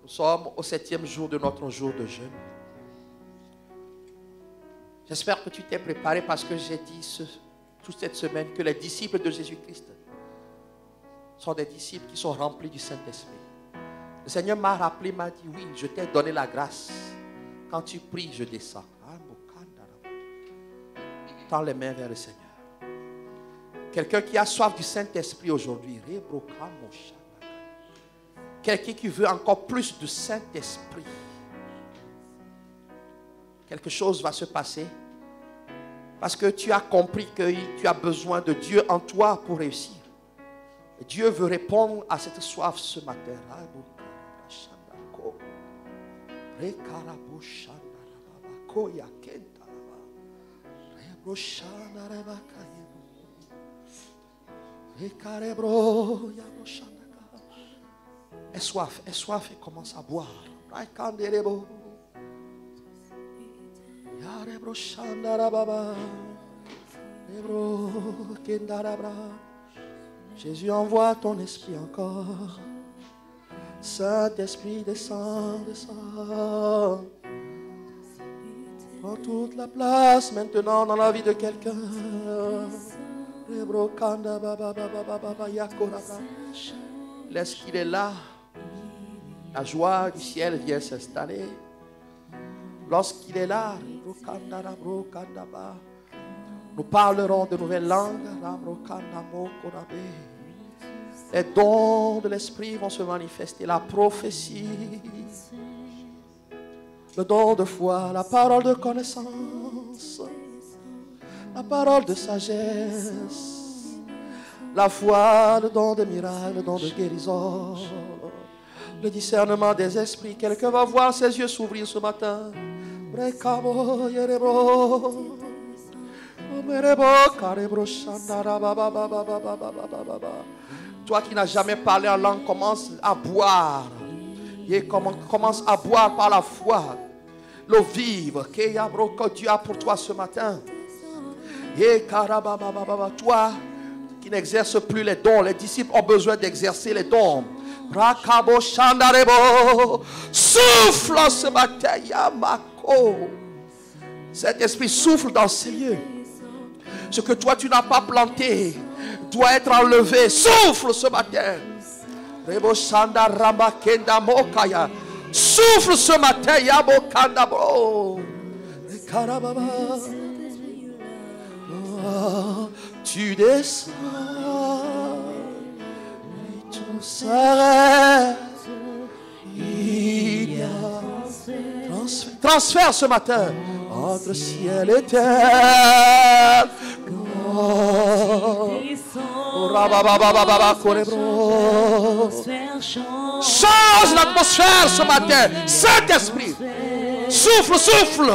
Nous sommes au 7e jour de notre jour de jeûne. J'espère que tu t'es préparé parce que j'ai dit toute cette semaine que les disciples de Jésus-Christ sont des disciples qui sont remplis du Saint-Esprit. Le Seigneur m'a rappelé, m'a dit, oui, je t'ai donné la grâce. Quand tu pries, je descends. Tends les mains vers le Seigneur. Quelqu'un qui a soif du Saint-Esprit aujourd'hui. Quelqu'un qui veut encore plus du Saint-Esprit. Quelque chose va se passer. Parce que tu as compris que tu as besoin de Dieu en toi pour réussir. Et Dieu veut répondre à cette soif ce matin. Aie soif et commence à boire. Jésus, envoie ton esprit encore. Saint-Esprit, descend, descend. Prends toute la place maintenant dans la vie de quelqu'un. Laisse qu'il est là. La joie du ciel vient s'installer. Lorsqu'il est là, nous parlerons de nouvelles langues. Les dons de l'esprit vont se manifester. La prophétie, le don de foi, la parole de connaissance, la parole de sagesse, la foi, le don de miracle, le don de guérison, le discernement des esprits. Quelqu'un va voir ses yeux s'ouvrir ce matin. Toi qui n'as jamais parlé en langue, commence à boire. Et commence à boire par la foi l'eau vive que Dieu a pour toi ce matin. Et toi qui n'exerces plus les dons, les disciples ont besoin d'exercer les dons. Souffle ce matin, Yamako. Cet esprit souffle dans ces lieux. Ce que toi tu n'as pas planté doit être enlevé. Souffle ce matin. Souffle ce matin, Yabokandabo. Tu descends, et tout s'arrête. Il y a transfert ce matin entre ciel et terre. Change l'atmosphère ce matin. Saint-Esprit, souffle, souffle.